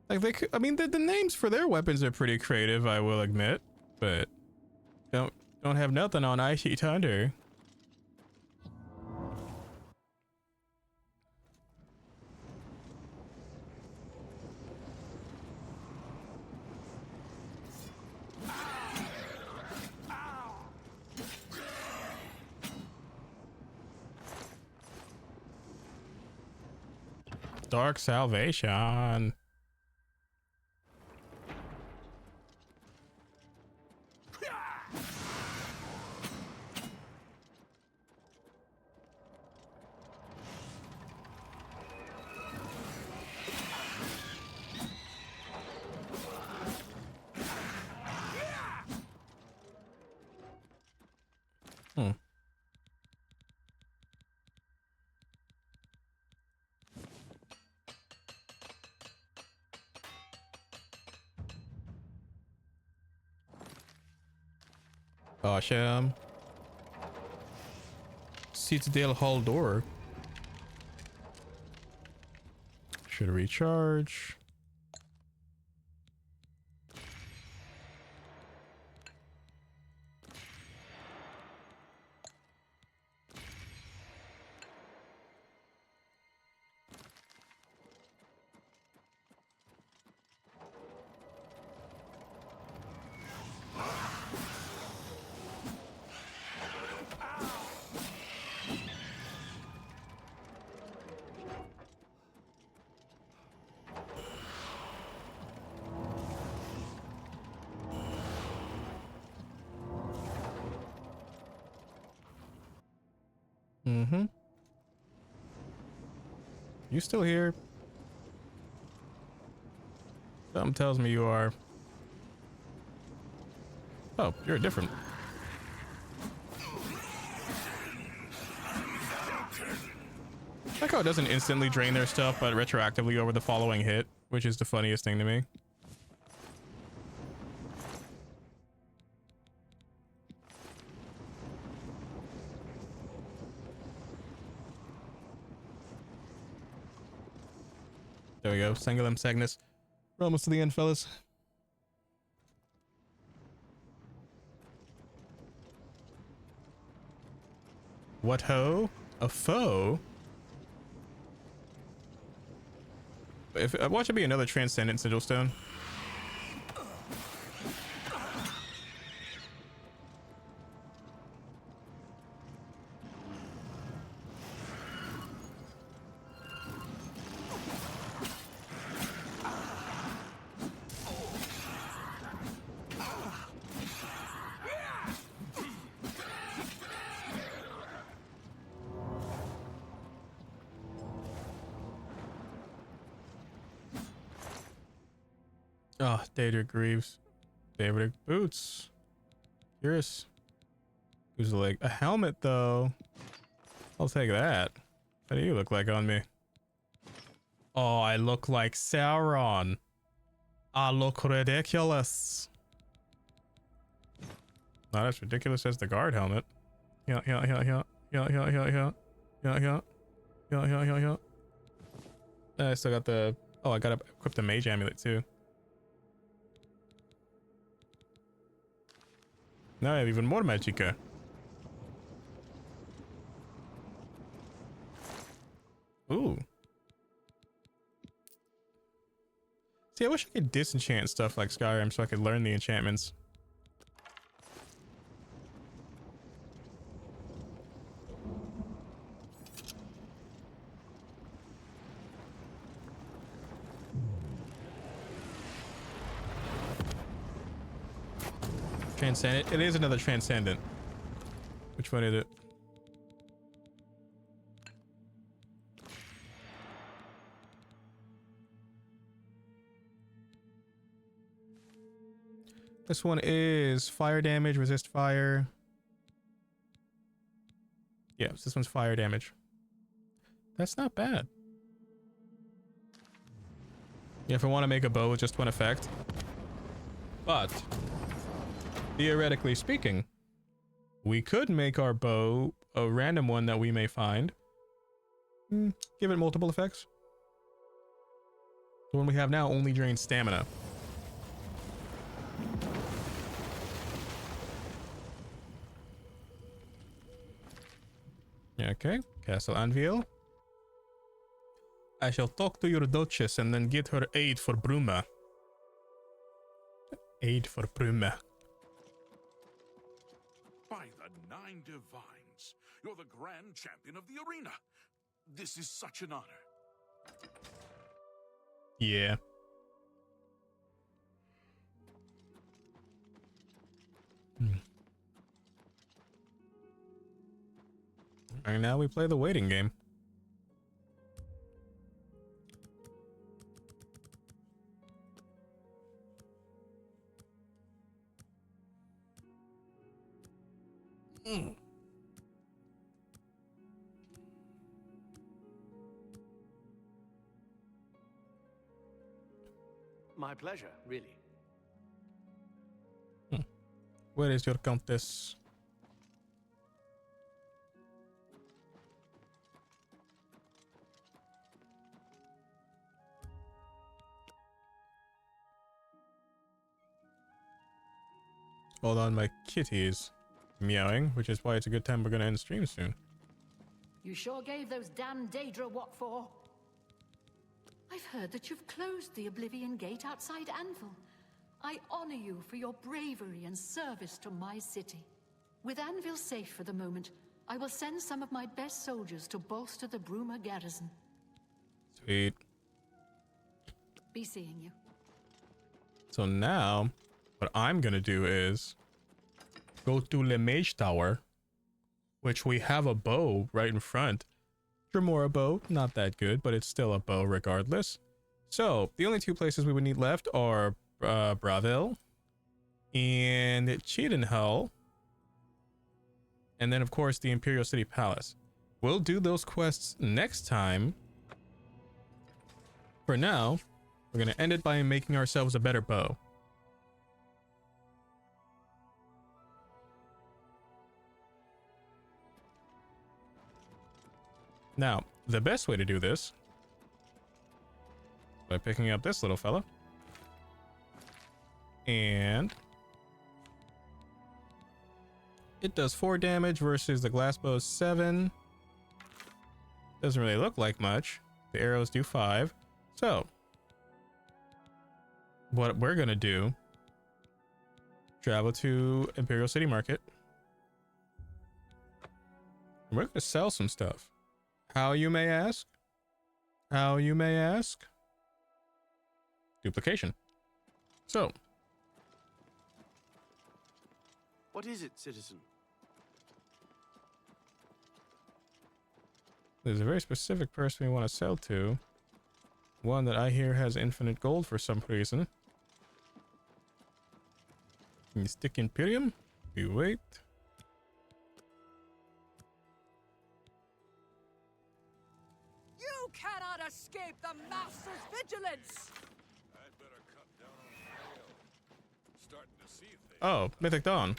Like they could, I mean the names for their weapons are pretty creative, I will admit, but don't have nothing on Icy Thunder. Dark Salvation. Awesome. Citadel Hall door. Should recharge. You still here? Something tells me you are. Oh, you're different. Like how it doesn't instantly drain their stuff, but retroactively over the following hit, which is the funniest thing to me. There we go. Sangolem Sagnus. We're almost to the end, fellas. What ho? A foe? If watch it be another transcendent sigil stone. Oh, Daedric Greaves. Daedric Boots. Curious. Who's the leg? A helmet, though. I'll take that. What do you look like on me? Oh, I look like Sauron. I look ridiculous. Not as ridiculous as the guard helmet. Yeah. I still got the... Oh, I gotta equip the mage amulet, too. Now I have even more magicka. Ooh. See, I wish I could disenchant stuff like Skyrim so I could learn the enchantments. Transcendent. It is another transcendent. Which one is it? This one is fire damage, resist fire. Yeah, this one's fire damage. That's not bad. Yeah, if I want to make a bow with just one effect. But theoretically speaking, we could make our bow a random one that we may find. Give it multiple effects. The one we have now only drains stamina. Okay, Castle Anvil. I shall talk to your Duchess and then get her aid for Bruma. Aid for Bruma. By the Nine Divines, you're the grand champion of the arena. This is such an honor. Yeah. And now we play the waiting game. My pleasure, really. Where is your countess? Hold on, my kitty is meowing, which is why it's a good time we're gonna end stream soon. You sure gave those damn Daedra what for? I've heard that you've closed the Oblivion Gate outside Anvil. I honor you for your bravery and service to my city. With Anvil safe for the moment, I will send some of my best soldiers to bolster the Bruma garrison. Sweet. Be seeing you. So now, what I'm gonna do is go to Le Mage Tower, which we have a bow right in front. Dremora bow, not that good, but it's still a bow regardless. So the only two places we would need left are Bravil and Cheadenhull, and then of course the Imperial City Palace. we'll do those quests next time. For now, we're going to end it by making ourselves a better bow. Now, the best way to do this, by picking up this little fella. And it does 4 damage versus the glass bow's 7. Doesn't really look like much. The arrows do 5. So, what we're gonna do, travel to Imperial City Market. We're gonna sell some stuff. How, you may ask? How, you may ask? Duplication. So, What is it, citizen? there's a very specific person we want to sell to. One that I hear has infinite gold for some reason. Can you stick Imperium? We wait. You cannot escape the Master's vigilance! I'd better cut down on the mail. Starting to see things. Oh, Mythic Dawn.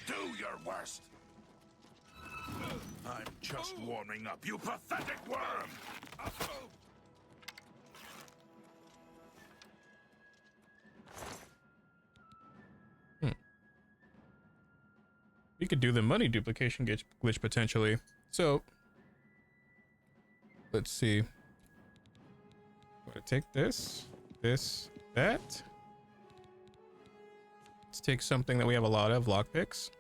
Do your worst. I'm just warming up, you pathetic worm. We could do the money duplication glitch potentially. So, let's see. I'm gonna take this, that. Let's take something that we have a lot of, lockpicks.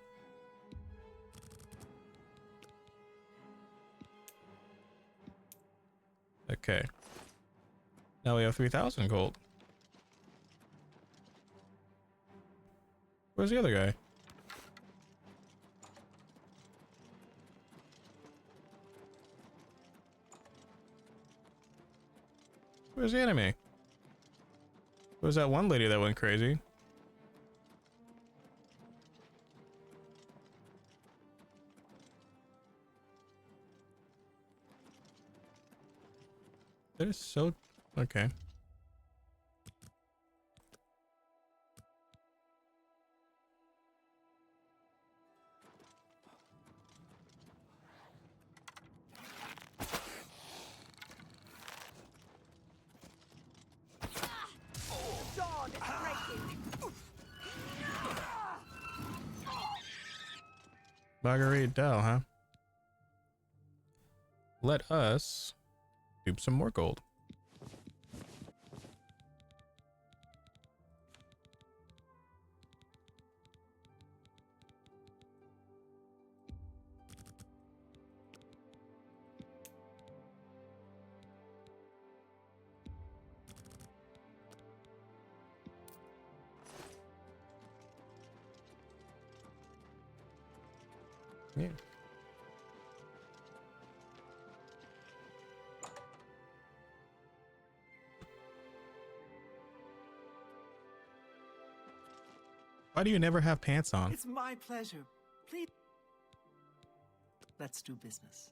Okay. Now we have 3,000 gold. Where's the other guy? Where's the enemy? Where's that one lady that went crazy? That is so... okay. Dawn is breaking! Marguerite Dell, huh? Let us dupe some more gold. Yeah. Why do you never have pants on? It's my pleasure. Please. Let's do business.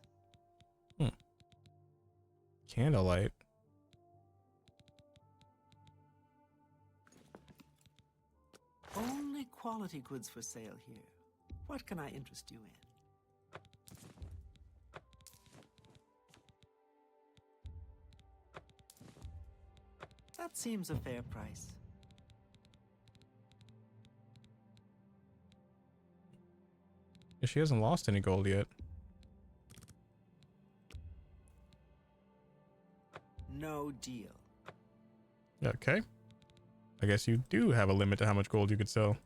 Candlelight. Only quality goods for sale here. What can I interest you in? That seems a fair price. She hasn't lost any gold yet. No deal. Okay. I guess you do have a limit to how much gold you could sell.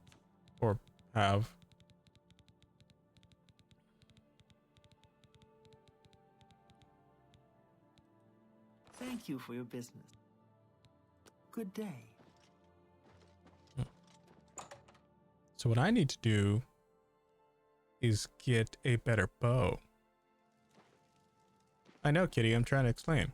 Or have. Thank you for your business. Good day. So what I need to do is get a better bow. I know, Kitty, I'm trying to explain.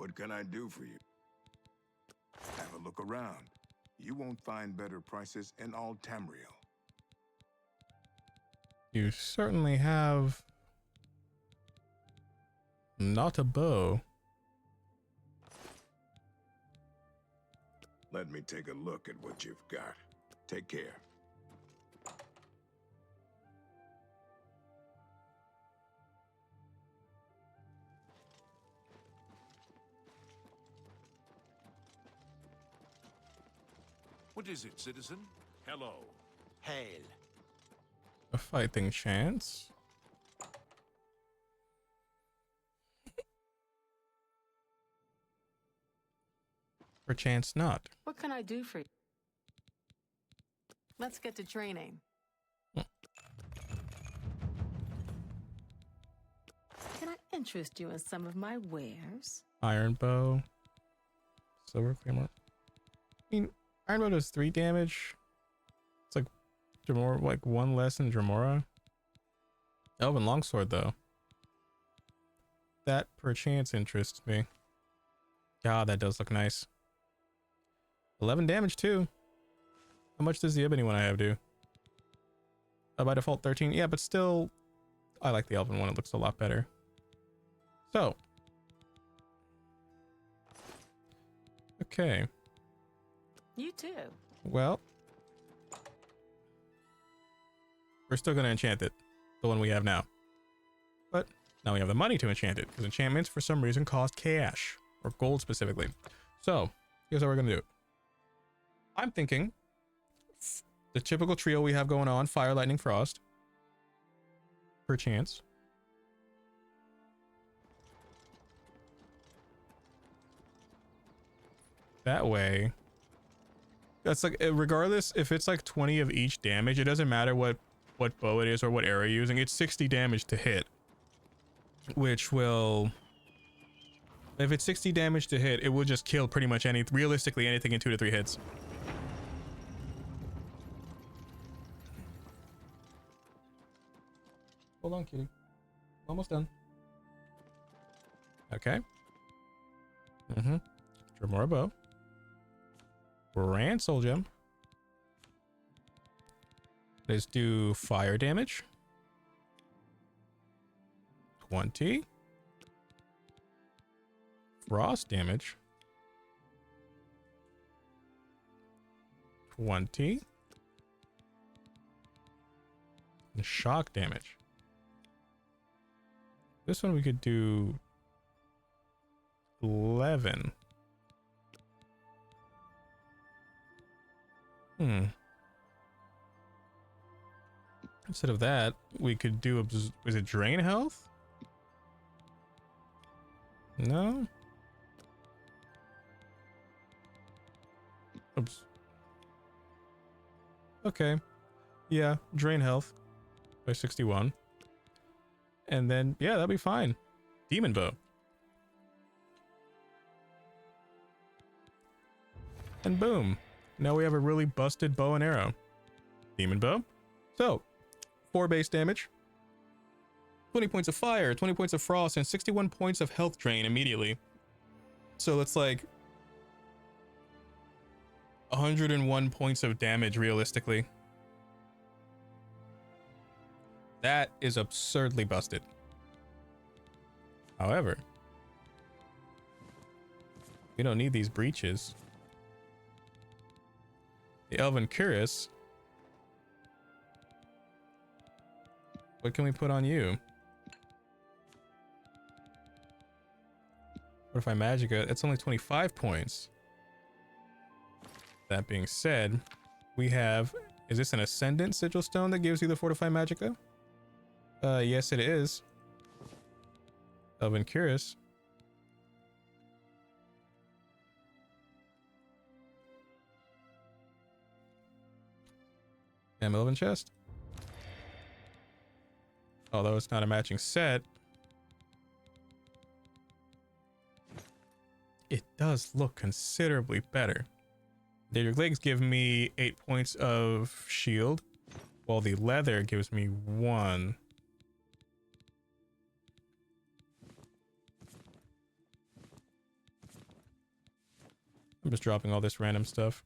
What can I do for you? Have a look around. You won't find better prices in all Tamriel. You certainly have not a bow. Let me take a look at what you've got. Take care. What is it, citizen? Hello. Hail. A fighting chance. Perchance not. What can I do for you? Let's get to training. Can I interest you in some of my wares? Iron bow. Silver claymore. I mean, iron bow does 3 damage. It's like Dremora, like 1 less than Dremora. Elven longsword though. That perchance interests me. God, that does look nice. 11 damage too. How much does the ebony one I have do? By default 13. Yeah, but still, I like the elven one. It looks a lot better. So. Okay. You too. Well. We're still going to enchant it. The one we have now. But now we have the money to enchant it. Because enchantments for some reason cost cash. Or gold specifically. So, here's how we're going to do it. I'm thinking the typical trio we have going on, fire, lightning, frost. Perchance. That way. That's like, regardless if it's like 20 of each damage, it doesn't matter what bow it is or what arrow you're using. It's 60 damage to hit. Which will... If it's 60 damage to hit, it will just kill pretty much realistically anything in 2 to 3 hits. Hold on, kitty. Almost done. Okay. Dremora bow. Brand soul gem. Let's do fire damage. 20. Frost damage. 20. And shock damage. This one we could do 11. Instead of that, we could do, is it drain health? No? Oops. Okay. Yeah, drain health by 61. And then, yeah, that'll be fine. Demon bow. And boom. Now we have a really busted bow and arrow. Demon bow. So, 4 base damage. 20 points of fire, 20 points of frost, and 61 points of health drain immediately. So it's like 101 points of damage realistically. That is absurdly busted. However, we don't need these breaches. The Elven Cuirass. What can we put on you? Fortify Magicka. It's only 25 points. That being said, we have... Is this an Ascendant Sigil Stone that gives you the Fortify Magicka? Yes, it is. Elven Cuirass. And Elven Chest. Although it's not a matching set, it does look considerably better. Daedric legs give me 8 points of shield, while the leather gives me 1. I'm just dropping all this random stuff.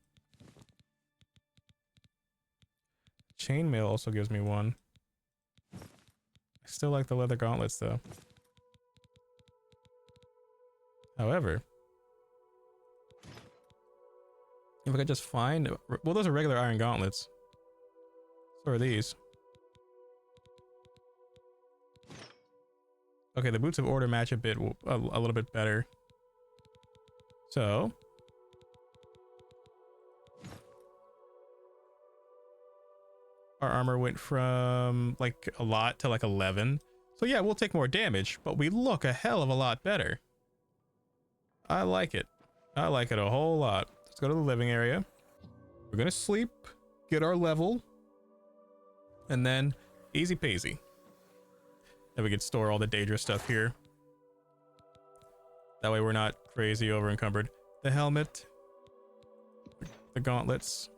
Chainmail also gives me 1. I still like the leather gauntlets though. However, if I could just find, well, those are regular iron gauntlets. So are these. Okay, the boots of order match a little bit better. So our armor went from like a lot to like 11. So yeah, we'll take more damage, but we look a hell of a lot better. I like it. I like it a whole lot. Let's go to the living area. We're gonna sleep, get our level, and then easy peasy. Then we can store all the Daedra stuff here. That way we're not crazy over encumbered. The helmet, the gauntlets.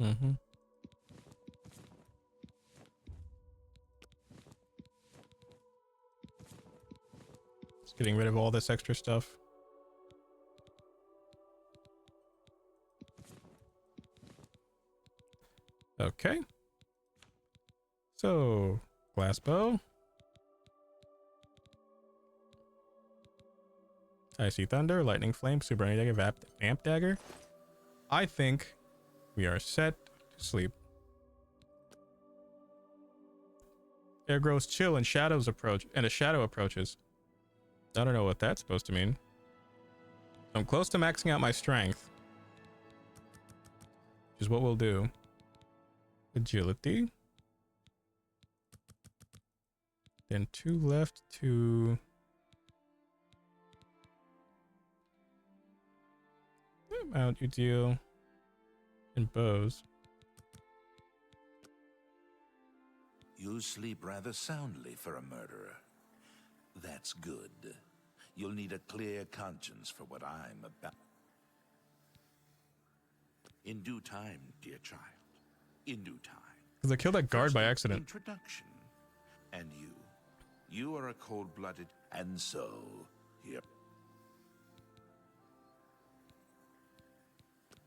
Mm-hmm. Just getting rid of all this extra stuff. Okay. So, glass bow. Icy thunder, lightning flame, super dagger, vamp dagger. I think we are set to sleep. Air grows chill and shadows approach, and a shadow approaches. I don't know what that's supposed to mean. I'm close to maxing out my strength, which is what we'll do. Agility. Then 2 left to amount you deal in bows. You sleep rather soundly for a murderer. That's good. You'll need a clear conscience for what I'm about. In due time, dear child. In due time. Because I killed that guard First, by accident. Introduction. And you are a cold-blooded, and so here.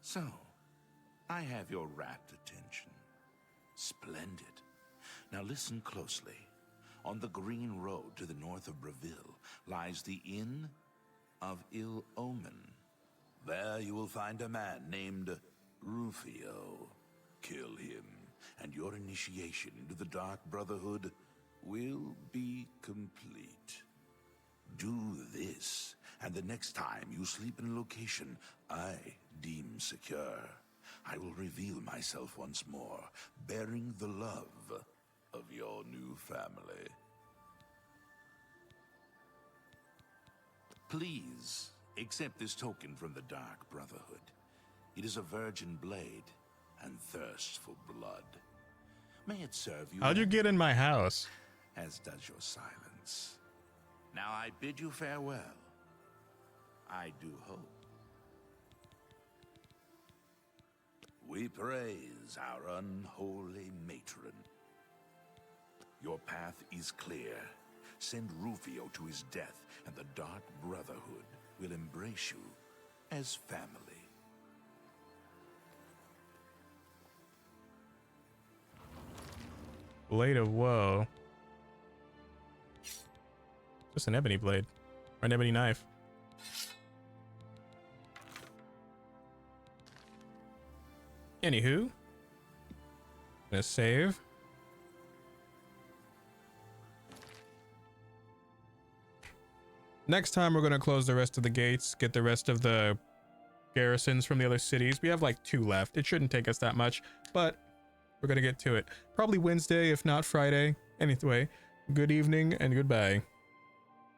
So, I have your rapt attention. Splendid. Now listen closely. On the green road to the north of Breville lies the Inn of Ill Omen. There you will find a man named Rufio. Kill him, and your initiation into the Dark Brotherhood will be complete. Do this, and the next time you sleep in a location I deem secure, I will reveal myself once more, bearing the love of your new family. Please accept this token from the Dark Brotherhood. It is a virgin blade and thirst for blood. May it serve you. How'd you get in my house? As does your silence. Now I bid you farewell. I do hope. We praise our unholy matron. Your path is clear. Send Rufio to his death, and the Dark Brotherhood will embrace you as family. Blade of Woe. Just an ebony blade. Or an ebony knife. Anywho. Gonna save. Next time we're gonna close the rest of the gates, get the rest of the garrisons from the other cities. We have like 2 left. It shouldn't take us that much, but we're gonna get to it. Probably Wednesday, if not Friday. Anyway, good evening and goodbye.